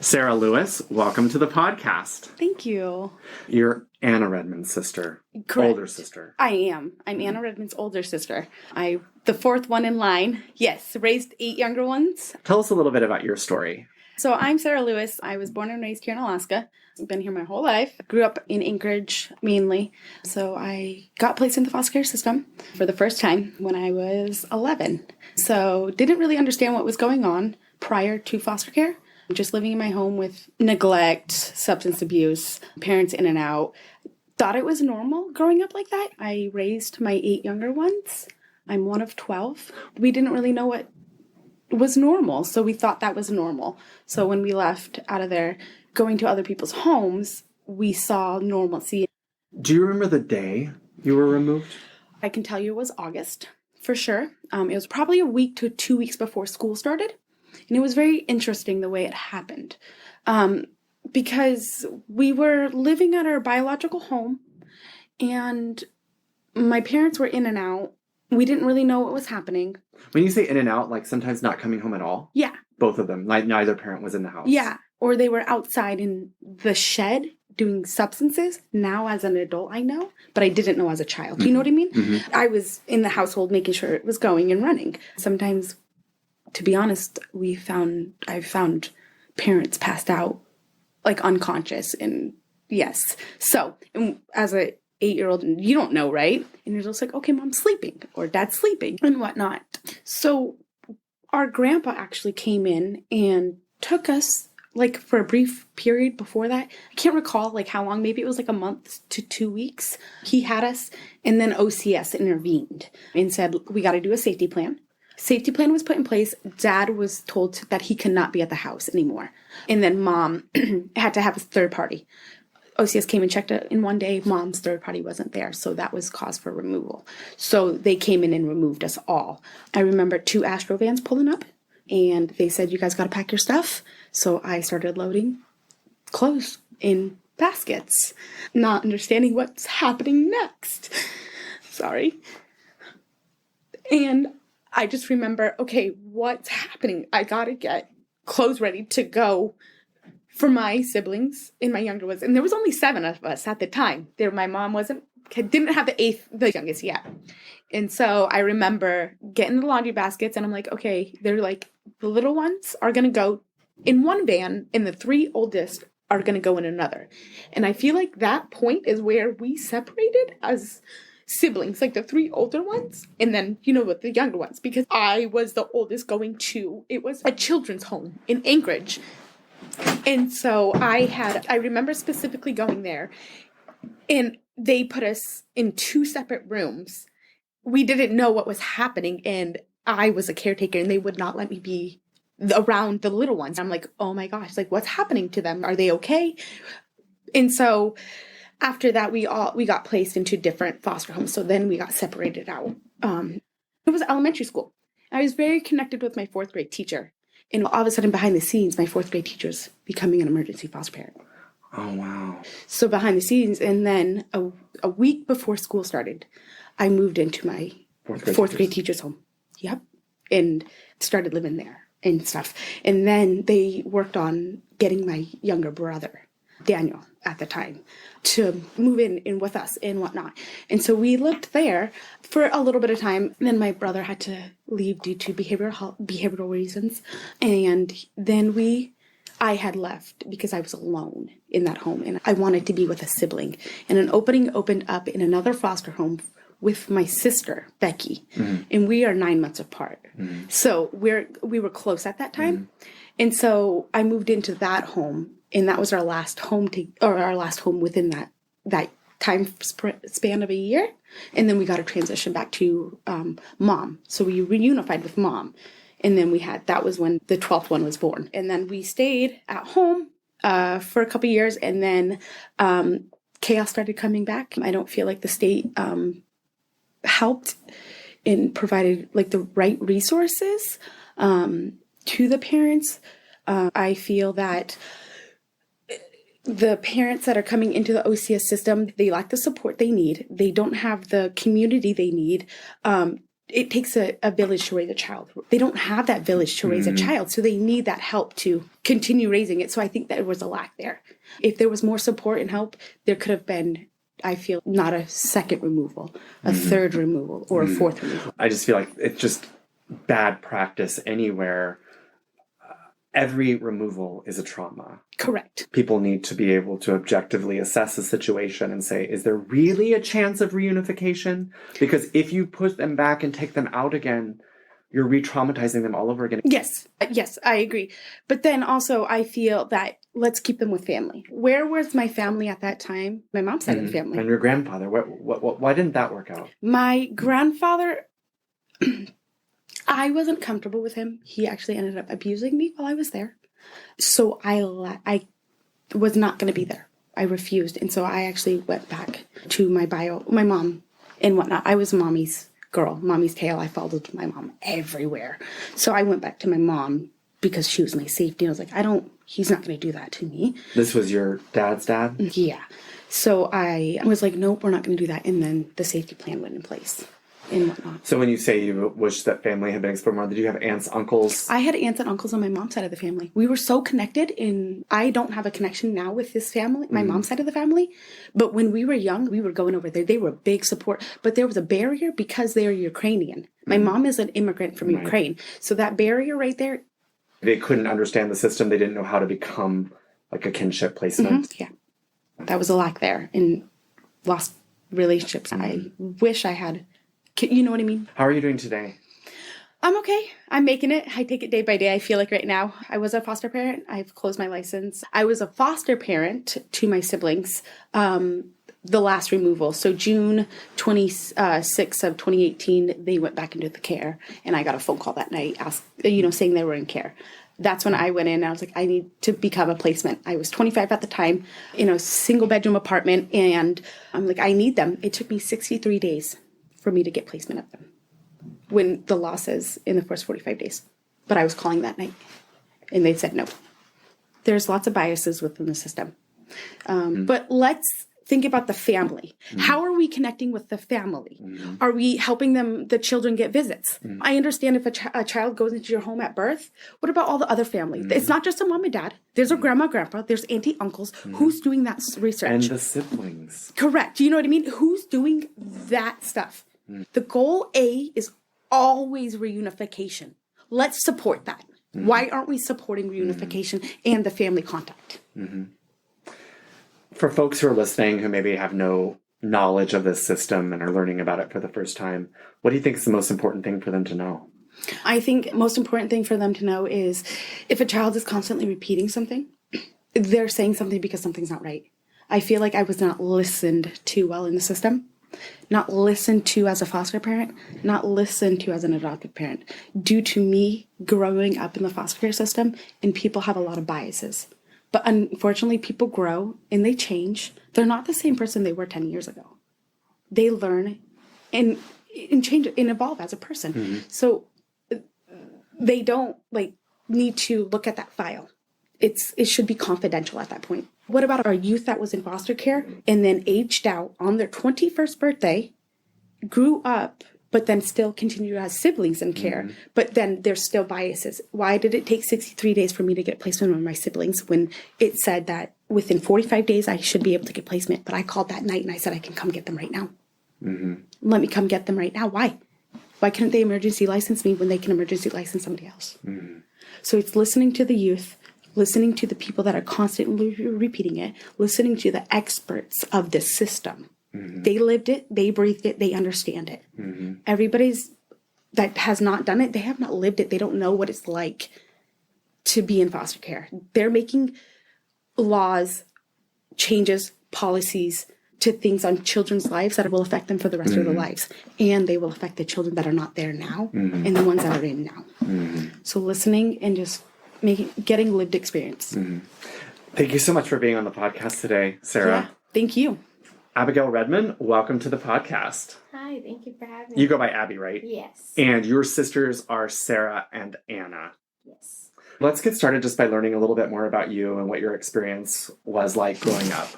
Sarah Lewis, welcome to the podcast. Thank you. You're Anna Redmon's sister. Correct. Older sister. I am. I'm Anna Redmon's older sister. I'm the 4th one in line. Yes, raised 8 younger ones. Tell us a little bit about your story. So I'm Sarah Lewis. I was born and raised here in Alaska. I've been here my whole life. Grew up in Anchorage mainly. So I got placed in the foster care system for the first time when I was 11. So didn't really understand what was going on prior to foster care. Just living in my home with neglect, substance abuse, parents in and out. Thought it was normal growing up like that. I raised my 8 younger ones. I'm one of 12. We didn't really know what was normal, so we thought that was normal. So when we left out of there, going to other people's homes, we saw normalcy. Do you remember the day you were removed? I can tell you it was August, for sure. It was probably a week to 2 weeks before school started. And it was very interesting the way it happened. Because we were living at our biological home, and my parents were in and out. We didn't really know what was happening. When you say in and out, like sometimes not coming home at all? Yeah. Both of them. Like neither parent was in the house. Yeah. Or they were outside in the shed doing substances. Now as an adult, I know, but I didn't know as a child. Do you know what I mean? Mm-hmm. I was in the household making sure it was going and running. Sometimes, to be honest, I found parents passed out, like unconscious. And yes. So as a 8-year-old, you don't know, right? And you're just like, okay, mom's sleeping or dad's sleeping and whatnot. So our grandpa actually came in and took us like for a brief period before that. I can't recall like how long, maybe it was like a month to 2 weeks. He had us, and then OCS intervened and said, we got to do a safety plan. Safety plan was put in place. Dad was told that he could not be at the house anymore. And then mom had to have a third party. OCS came and checked it in one day. Mom's third party wasn't there, so that was cause for removal. So they came in and removed us all. I remember 2 Astro vans pulling up, and they said, you guys got to pack your stuff. So I started loading clothes in baskets, not understanding what's happening next. Sorry. And I just remember, okay, what's happening? I got to get clothes ready to go for my siblings and my younger ones. And there was only 7 of us at the time. My mom didn't have the youngest yet. And so I remember getting the laundry baskets, and I'm like, okay, they're like, the little ones are going to go in one van and the 3 oldest are going to go in another. And I feel like that point is where we separated as siblings, like the 3 older ones, and then, with the younger ones, because I was the oldest going to, it was a children's home in Anchorage. And so I remember specifically going there, and they put us in 2 separate rooms. We didn't know what was happening, and I was a caretaker, and they would not let me be around the little ones. I'm like, oh my gosh, like what's happening to them? Are they okay? And so after that, we got placed into different foster homes. So then we got separated out. It was elementary school. I was very connected with my 4th grade teacher. And all of a sudden, behind the scenes, my 4th grade teacher's becoming an emergency foster parent. Oh, wow. So behind the scenes, and then a week before school started, I moved into my 4th grade teacher's home. Yep. And started living there and stuff. And then they worked on getting my younger brother, Daniel, at the time, to move in with us and whatnot. And so we lived there for a little bit of time. And then my brother had to leave due to behavioral reasons. And then I had left because I was alone in that home, and I wanted to be with a sibling. And an opening opened up in another foster home with my sister, Becky. Mm-hmm. And we are 9 months apart. Mm-hmm. So we were close at that time. Mm-hmm. And so I moved into that home, and that was our last home within that time span of a year. And then we got a transition back to mom. So we reunified with mom. And then that was when the 12th one was born. And then we stayed at home for a couple of years. And then chaos started coming back. I don't feel like the state helped and provided like the right resources to the parents. I feel that the parents that are coming into the OCS system, they lack the support they need. They don't have the community they need. It takes a village to raise a child. They don't have that village to raise a child, so they need that help to continue raising it. So I think that there was a lack there. If there was more support and help, there could have been, I feel, not a second removal, a third removal, or a fourth removal. I just feel like it's just bad practice anywhere every removal is a trauma. Correct. People need to be able to objectively assess the situation and say, is there really a chance of reunification? Because if you put them back and take them out again, you're re-traumatizing them all over again. Yes, I agree. But then also I feel that let's keep them with family. Where was my family at that time? My mom's side of the family. And your grandfather, why didn't that work out? My grandfather, I wasn't comfortable with him. He actually ended up abusing me while I was there. So I was not going to be there. I refused. And so I actually went back to my mom and whatnot. I was mommy's girl, mommy's tail. I followed my mom everywhere. So I went back to my mom because she was my safety. I was like, he's not going to do that to me. This was your dad's dad? Yeah. So I was like, nope, we're not going to do that. And then the safety plan went in place and whatnot. So when you say you wish that family had been explored more, did you have aunts, uncles? I had aunts and uncles on my mom's side of the family. We were so connected, and I don't have a connection now with this family, my mom's side of the family. But when we were young, we were going over there. They were a big support, but there was a barrier because they're Ukrainian. My mom is an immigrant from Ukraine. So that barrier right there. They couldn't understand the system. They didn't know how to become like a kinship placement. Yeah. That was a lack there and lost relationships. I wish I had, you know what I mean? How are you doing today? I'm okay. I'm making it. I take it day by day. I feel like right now I was a foster parent. I've closed my license. I was a foster parent to my siblings the last removal. So June 26th of 2018, they went back into the care. And I got a phone call that night saying they were in care. That's when I went in and I was like, I need to become a placement. I was 25 at the time in a single bedroom apartment. And I'm like, I need them. It took me 63 days for me to get placement of them, when the law says in the first 45 days. But I was calling that night and they said no. There's lots of biases within the system. But let's think about the family. How are we connecting with the family? Are we helping the children get visits? I understand if a child goes into your home at birth, what about all the other family? It's not just a mom and dad. There's a grandma, grandpa, there's auntie, uncles. Who's doing that research? And the siblings. Correct. You know what I mean? Who's doing that stuff? The goal A is always reunification. Let's support that. Why aren't we supporting reunification and the family contact? For folks who are listening who maybe have no knowledge of this system and are learning about it for the first time, what do you think is the most important thing for them to know? I think most important thing for them to know is if a child is constantly repeating something, they're saying something because something's not right. I feel like I was not listened to well in the system. Not listened to as a foster parent, not listened to as an adopted parent, due to me growing up in the foster care system, and people have a lot of biases. But unfortunately, people grow and they change. They're not the same person they were 10 years ago. They learn and change and evolve as a person. So they don't need to look at that file. It should be confidential at that point. What about our youth that was in foster care and then aged out on their 21st birthday, grew up, but then still continue as siblings in care, but then there's still biases. Why did it take 63 days for me to get placement with my siblings when it said that within 45 days I should be able to get placement? But I called that night and I said, I can come get them right now. Let me come get them right now. Why? Why couldn't they emergency license me when they can emergency license somebody else? So it's listening to the youth, listening to the people that are constantly repeating it, listening to the experts of the system. They lived it, they breathed it, they understand it. Everybody's that has not done it, they have not lived it. They don't know what it's like to be in foster care. They're making laws, changes, policies to things on children's lives that will affect them for the rest of their lives. And they will affect the children that are not there now and the ones that are in now. So listening and just getting lived experience. Thank you so much for being on the podcast today, Sarah. Yeah, thank you. Abby Redmon, welcome to the podcast. Hi, thank you for having me. You go by Abby, right? Yes. And your sisters are Sarah and Anna. Yes. Let's get started just by learning a little bit more about you and what your experience was like growing up.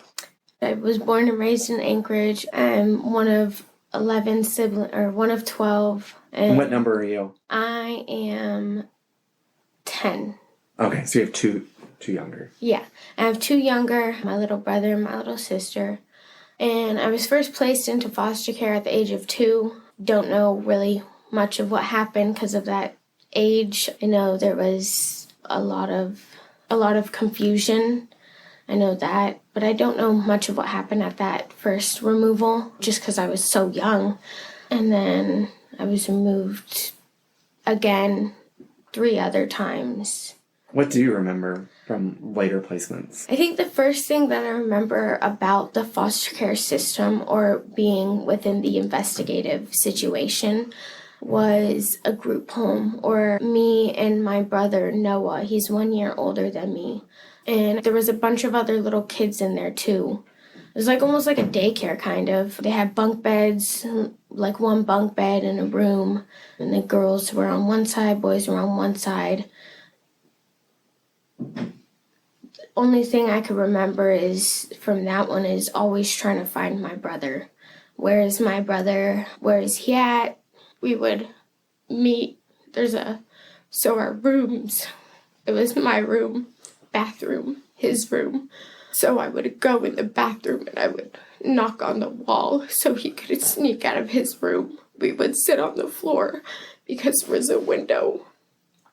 I was born and raised in Anchorage. I'm one of 11 siblings, or one of 12. And what number are you? I am 10. Okay, so you have two younger. Yeah. I have 2 younger, my little brother and my little sister. And I was first placed into foster care at the age of 2. Don't know really much of what happened because of that age. I know there was a lot of confusion. I know that, but I don't know much of what happened at that first removal just because I was so young. And then I was removed again 3 other times. What do you remember from later placements? I think the first thing that I remember about the foster care system or being within the investigative situation was a group home, or me and my brother Noah. He's 1 year older than me. And there was a bunch of other little kids in there too. It was like almost like a daycare kind of. They had bunk beds, like 1 bunk bed in a room. And the girls were on one side, boys were on one side. The only thing I could remember is from that one is always trying to find my brother. Where is my brother? Where is he at? We would meet. So our rooms, it was my room, bathroom, his room. So I would go in the bathroom and I would knock on the wall so he could sneak out of his room. We would sit on the floor because there was a window.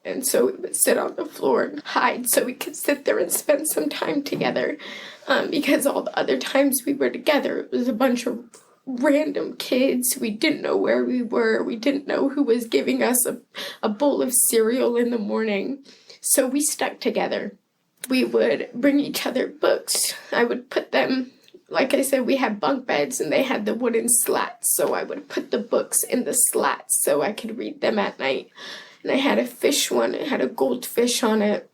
And so we would sit on the floor and hide so we could sit there and spend some time together. Because all the other times we were together, it was a bunch of random kids. We didn't know where we were. We didn't know who was giving us a bowl of cereal in the morning. So we stuck together. We would bring each other books. I would put them, like I said, we had bunk beds and they had the wooden slats. So I would put the books in the slats so I could read them at night. And I had a fish one. It had a goldfish on it.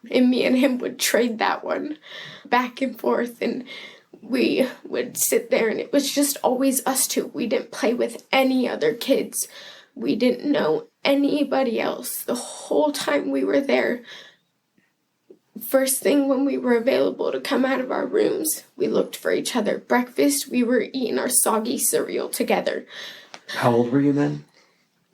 And me and him would trade that one back and forth. And we would sit there and it was just always us two. We didn't play with any other kids. We didn't know anybody else the whole time we were there. First thing when we were available to come out of our rooms, we looked for each other. Breakfast, we were eating our soggy cereal together. How old were you then?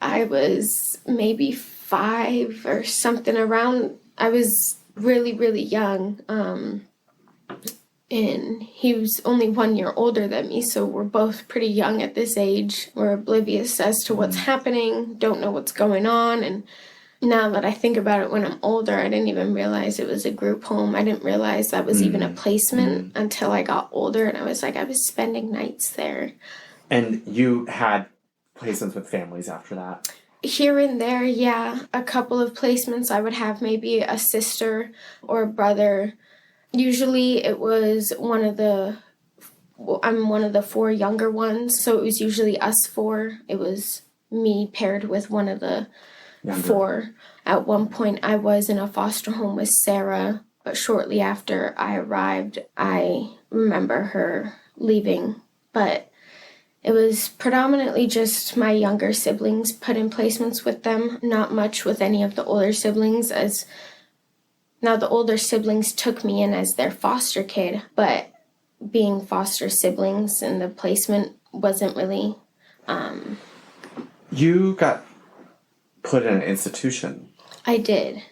I was maybe 5 or something around. I was really, really young. And he was only 1 year older than me, so we're both pretty young at this age. We're oblivious as to what's happening, don't know what's going on. And now that I think about it when I'm older, I didn't even realize it was a group home. I didn't realize that was even a placement until I got older, and I was spending nights there. And you had placements with families after that? Here and there, yeah. A couple of placements. I would have maybe a sister or a brother. Usually it was I'm one of the 4 younger ones, so it was usually us 4. It was me paired with one of the younger 4. At one point I was in a foster home with Sarah, but shortly after I arrived, I remember her leaving. But it was predominantly just my younger siblings put in placements with them, not much with any of the older siblings, as now the older siblings took me in as their foster kid, but being foster siblings and the placement wasn't really... You got put in an institution. I did.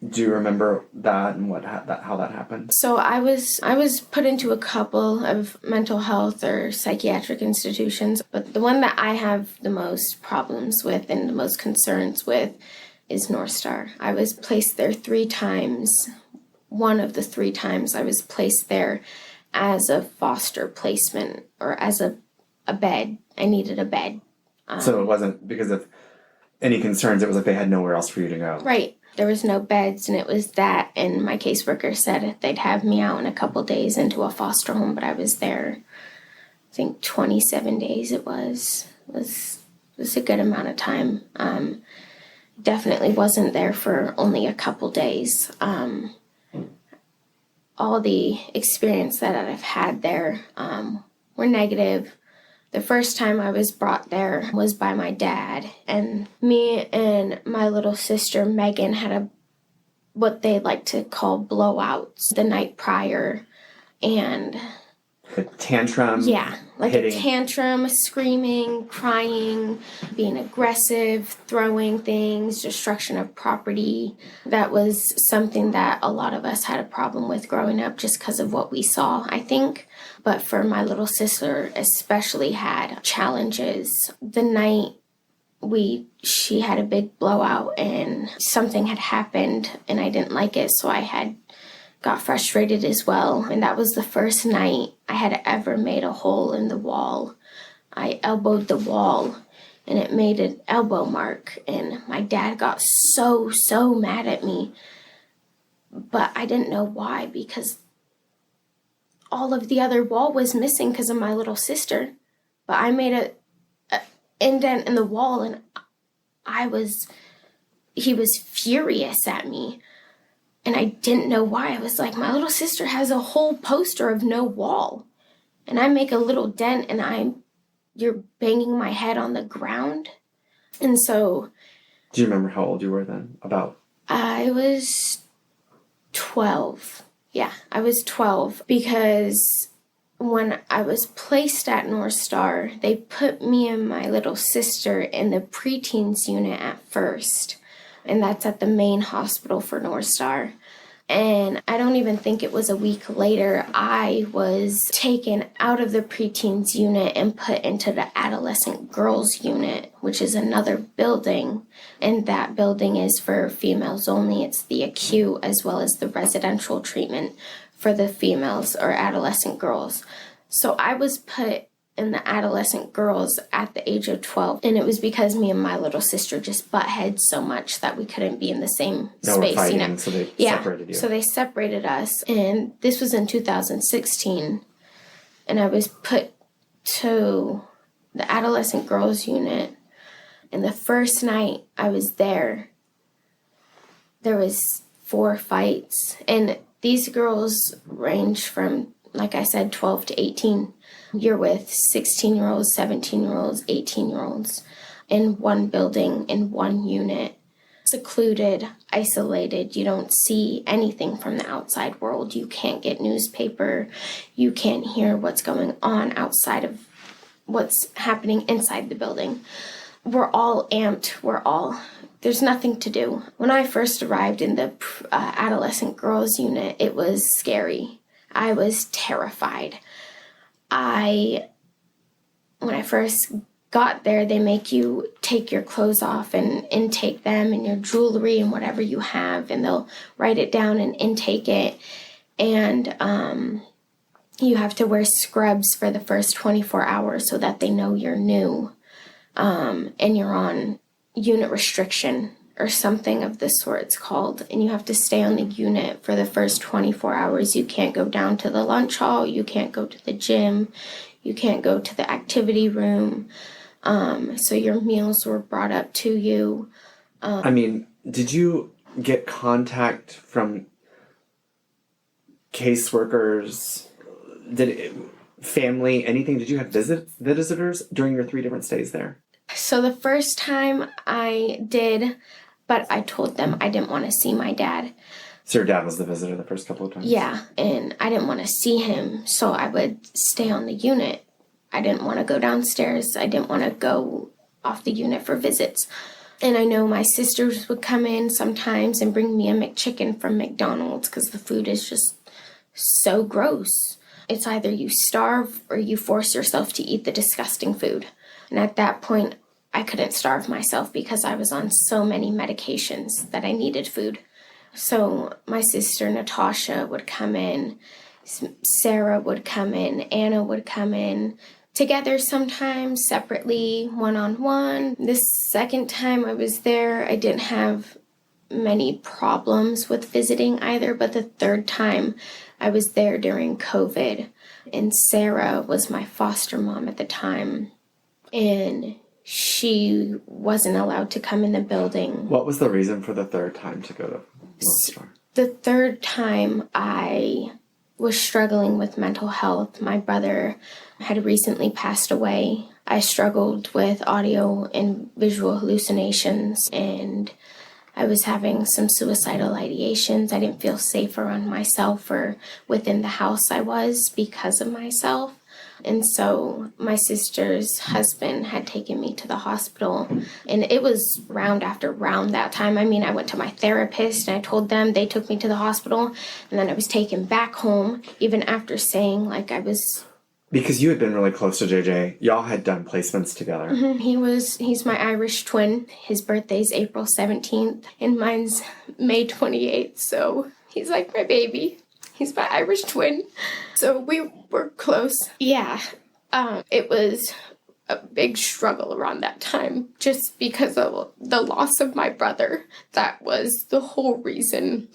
Do you remember that and how that happened? So I was put into a couple of mental health or psychiatric institutions, but the one that I have the most problems with and the most concerns with is North Star. I was placed there 3 times. One of the 3 times I was placed there as a foster placement or as a bed. I needed a bed. So it wasn't because of any concerns, it was like they had nowhere else for you to go. Right. There was no beds, and it was that, and my caseworker said they'd have me out in a couple days into a foster home, but I was there, I think 27 days it was. It was a good amount of time. Definitely wasn't there for only a couple days. All the experience that I've had there were negative. The first time I was brought there was by my dad, and me and my little sister Megan had what they like to call blowouts the night prior, and a tantrum. Yeah, like hitting. A tantrum, screaming, crying, being aggressive, throwing things, destruction of property. That was something that a lot of us had a problem with growing up just because of what we saw, I think. But for my little sister especially had challenges. The night she had a big blowout and something had happened and I didn't like it, so I got frustrated as well. And that was the first night I had ever made a hole in the wall. I elbowed the wall and it made an elbow mark, and my dad got so mad at me. But I didn't know why, because all of the other wall was missing because of my little sister. But I made a indent in the wall, and he was furious at me. And I didn't know why. I was like, my little sister has a whole poster of no wall. And I make a little dent and you're banging my head on the ground. And so... Do you remember how old you were then? About? I was 12. Yeah, I was 12 because when I was placed at North Star, they put me and my little sister in the preteens unit at first. And that's at the main hospital for North Star. And I don't even think it was a week later, I was taken out of the preteens unit and put into the adolescent girls unit, which is another building. And that building is for females only. It's the acute as well as the residential treatment for the females or adolescent girls. So I was put in the adolescent girls at the age of 12. And it was because me and my little sister just butt heads so much that we couldn't be in the same space. Fighting, so they separated you. So they separated us. And this was in 2016. And I was put to the adolescent girls unit. And the first night I was there was 4 fights. And these girls range from, like I said, 12 to 18. You're with 16-year-olds, 17-year-olds, 18-year-olds in one building, in one unit. Secluded, isolated. You don't see anything from the outside world. You can't get newspaper. You can't hear what's going on outside of what's happening inside the building. We're all amped. There's nothing to do. When I first arrived in the adolescent girls unit, it was scary. I was terrified. When I first got there, they make you take your clothes off and intake them and your jewelry and whatever you have, and they'll write it down and intake it. And you have to wear scrubs for the first 24 hours so that they know you're new. And you're on unit restriction or something of this sort it's called. And you have to stay on the unit for the first 24 hours. You can't go down to the lunch hall. You can't go to the gym. You can't go to the activity room. So your meals were brought up to you. Did you get contact from caseworkers? Family, anything? Did you have visitors during your 3 different stays there? So the first time I did, but I told them I didn't want to see my dad. So your dad was the visitor the first couple of times? Yeah, and I didn't want to see him, so I would stay on the unit. I didn't want to go downstairs. I didn't want to go off the unit for visits. And I know my sisters would come in sometimes and bring me a McChicken from McDonald's because the food is just so gross. It's either you starve or you force yourself to eat the disgusting food. And at that point, I couldn't starve myself because I was on so many medications that I needed food. So my sister Natasha would come in, Sarah would come in, Anna would come in, together sometimes, separately, one-on-one. This second time I was there, I didn't have many problems with visiting either, but the third time I was there during COVID, and Sarah was my foster mom at the time, and she wasn't allowed to come in the building. What was the reason for the third time to go to North Star? The third time I was struggling with mental health. My brother had recently passed away. I struggled with audio and visual hallucinations, and I was having some suicidal ideations. I didn't feel safe around myself or within the house I was because of myself. And so my sister's husband had taken me to the hospital, and it was round after round that time. I went to my therapist and I told them, they took me to the hospital, and then I was taken back home even after saying I was Because you had been really close to JJ. Y'all had done placements together. He's my Irish twin. His birthday's April 17th, and mine's May 28th, so he's like my baby. He's my Irish twin. So we were close. Yeah, it was a big struggle around that time, just because of the loss of my brother. That was the whole reason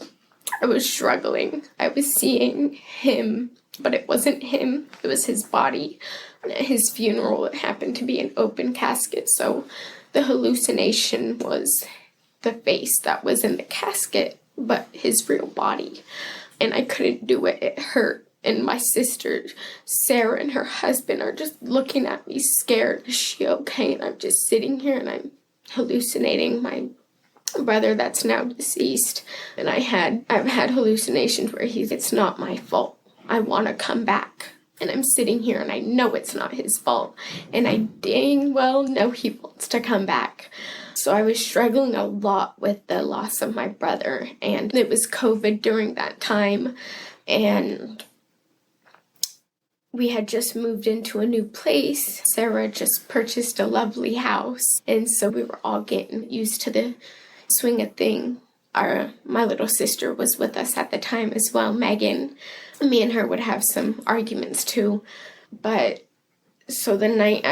I was struggling. I was seeing him, but it wasn't him. It was his body. At his funeral, it happened to be an open casket, so the hallucination was the face that was in the casket, but his real body. And I couldn't do it. It hurt. And my sister, Sarah, and her husband are just looking at me scared. Is she okay? And I'm just sitting here and I'm hallucinating my brother that's now deceased. And I've had hallucinations where it's not my fault. I want to come back. And I'm sitting here and I know it's not his fault. And I dang well know he wants to come back. So I was struggling a lot with the loss of my brother. And it was COVID during that time. And we had just moved into a new place. Sarah just purchased a lovely house. And so we were all getting used to the swing of thing. My little sister was with us at the time as well, Megan. Me and her would have some arguments too. But so the night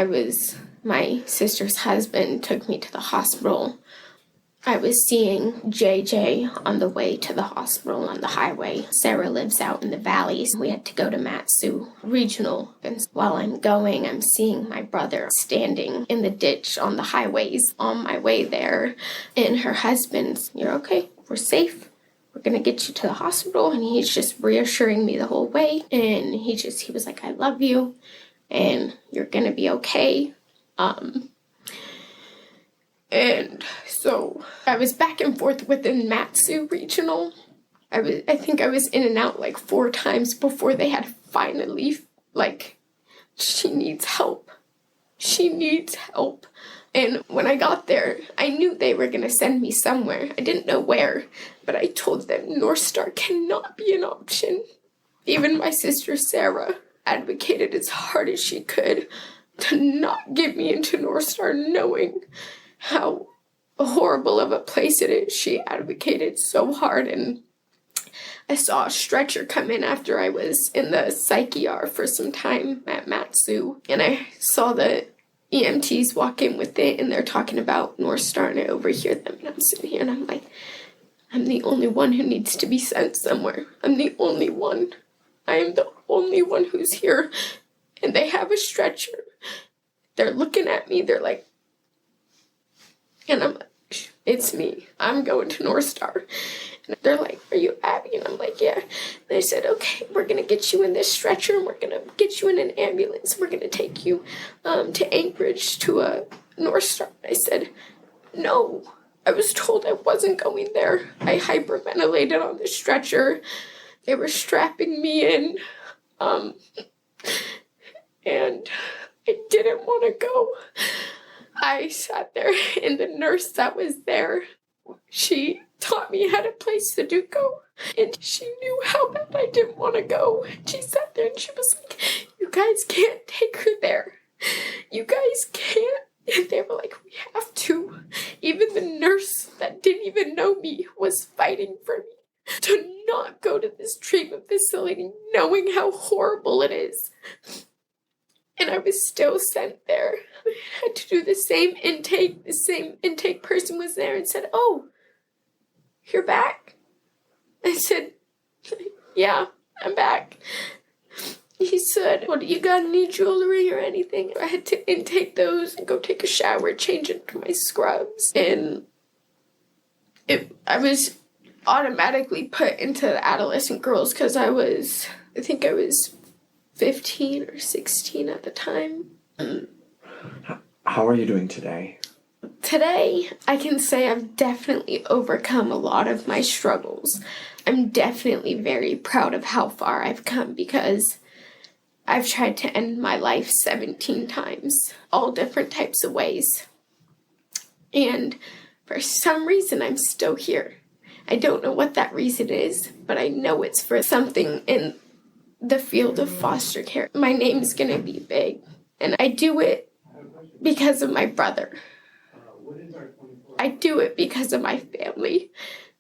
my sister's husband took me to the hospital, I was seeing JJ on the way to the hospital on the highway. Sarah lives out in the valleys. We had to go to Matsu Regional. And while I'm going, I'm seeing my brother standing in the ditch on the highways on my way there. And her husband's, "You're okay, we're safe. We're going to get you to the hospital." And he's just reassuring me the whole way. And he was like, "I love you and you're going to be okay." And so I was back and forth within Matsu Regional. I think I was in and out like 4 times before they had finally, she needs help. She needs help. And when I got there, I knew they were going to send me somewhere. I didn't know where, but I told them North Star cannot be an option. Even my sister Sarah advocated as hard as she could to not get me into North Star, knowing how horrible of a place it is. She advocated so hard, and I saw a stretcher come in after I was in the psych ER for some time at Matsu, and I saw the EMTs walk in with it, and they're talking about North Star, and I overhear them, and I'm sitting here, and I'm like, I'm the only one who needs to be sent somewhere. I'm the only one. I am the only one who's here, and they have a stretcher. They're looking at me, they're like, and I'm like, it's me. I'm going to North Star. And they're like, "Are you Abby?" And I'm like, "Yeah." And they said, "Okay, we're going to get you in this stretcher, and we're going to get you in an ambulance. We're going to take you to Anchorage to a North Star." I said, "No, I was told I wasn't going there." I hyperventilated on the stretcher. They were strapping me in. And I didn't want to go. I sat there, and the nurse that was there, she taught me how to play Sudoku, and she knew how bad I didn't want to go. She sat there and she was like, "You guys can't take her there. You guys can't." And they were like, "We have to." Even the nurse that didn't even know me was fighting for me to not go to this treatment facility, knowing how horrible it is. And I was still sent there. I had to do the same intake. The same intake person was there and said, "Oh, you're back?" I said, "Yeah, I'm back." He said, "Well, do you got any jewelry or anything?" I had to intake those and go take a shower, change into my scrubs. And I was automatically put into the adolescent girls because I think I was 15 or 16 at the time. How are you doing today? Today, I can say I've definitely overcome a lot of my struggles. I'm definitely very proud of how far I've come because I've tried to end my life 17 times, all different types of ways. And for some reason, I'm still here. I don't know what that reason is, but I know it's for something in the field of foster care, my name's going to be big. And I do it because of my brother. I do it because of my family.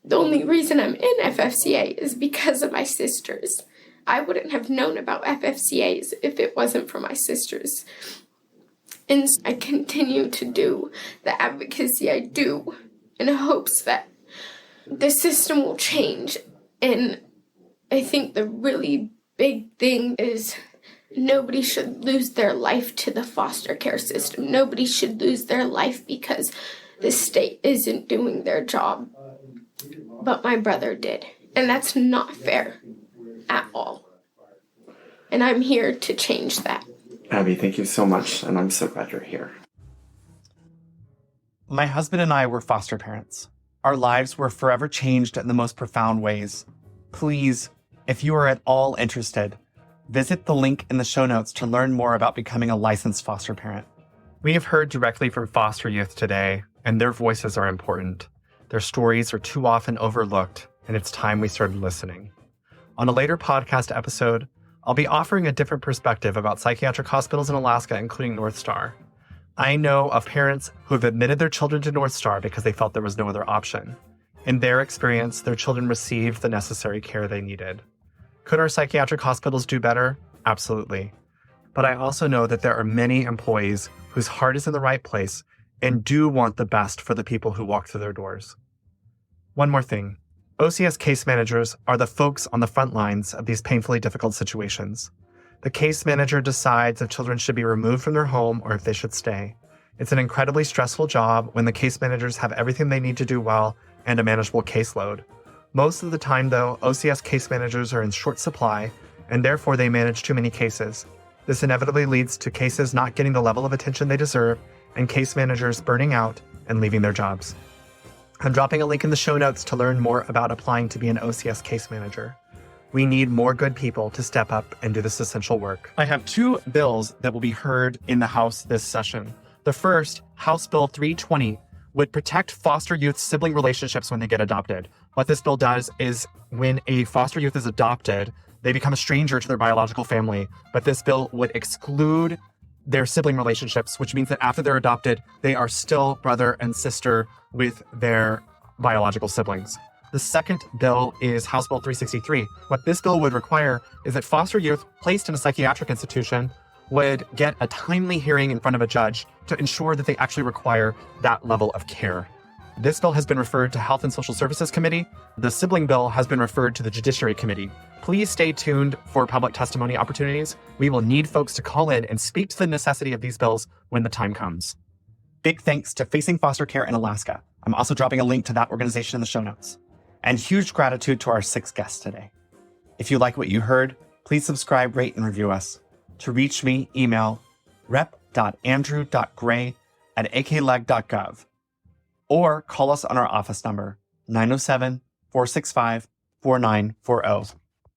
The only reason I'm in FFCA is because of my sisters. I wouldn't have known about FFCAs if it wasn't for my sisters. And I continue to do the advocacy I do in hopes that the system will change. And I think the really big thing is nobody should lose their life to the foster care system. Nobody should lose their life because the state isn't doing their job. But my brother did. And that's not fair at all. And I'm here to change that. Abby, thank you so much, and I'm so glad you're here. My husband and I were foster parents. Our lives were forever changed in the most profound ways. Please, if you are at all interested, visit the link in the show notes to learn more about becoming a licensed foster parent. We have heard directly from foster youth today, and their voices are important. Their stories are too often overlooked, and it's time we started listening. On a later podcast episode, I'll be offering a different perspective about psychiatric hospitals in Alaska, including North Star. I know of parents who have admitted their children to North Star because they felt there was no other option. In their experience, their children received the necessary care they needed. Could our psychiatric hospitals do better? Absolutely. But I also know that there are many employees whose heart is in the right place and do want the best for the people who walk through their doors. One more thing. OCS case managers are the folks on the front lines of these painfully difficult situations. The case manager decides if children should be removed from their home or if they should stay. It's an incredibly stressful job when the case managers have everything they need to do well and a manageable caseload. Most of the time, though, OCS case managers are in short supply, and therefore they manage too many cases. This inevitably leads to cases not getting the level of attention they deserve and case managers burning out and leaving their jobs. I'm dropping a link in the show notes to learn more about applying to be an OCS case manager. We need more good people to step up and do this essential work. I have two bills that will be heard in the House this session. The first, House Bill 320, would protect foster youth sibling relationships when they get adopted. What this bill does is when a foster youth is adopted, they become a stranger to their biological family, but this bill would exclude their sibling relationships, which means that after they're adopted, they are still brother and sister with their biological siblings. The second bill is House Bill 363. What this bill would require is that foster youth placed in a psychiatric institution would get a timely hearing in front of a judge to ensure that they actually require that level of care. This bill has been referred to Health and Social Services Committee. The sibling bill has been referred to the Judiciary Committee. Please stay tuned for public testimony opportunities. We will need folks to call in and speak to the necessity of these bills when the time comes. Big thanks to Facing Foster Care in Alaska. I'm also dropping a link to that organization in the show notes. And huge gratitude to our 6 guests today. If you like what you heard, please subscribe, rate, and review us. To reach me, email rep.andrew.gray@akleg.gov or call us on our office number, 907-465-4940.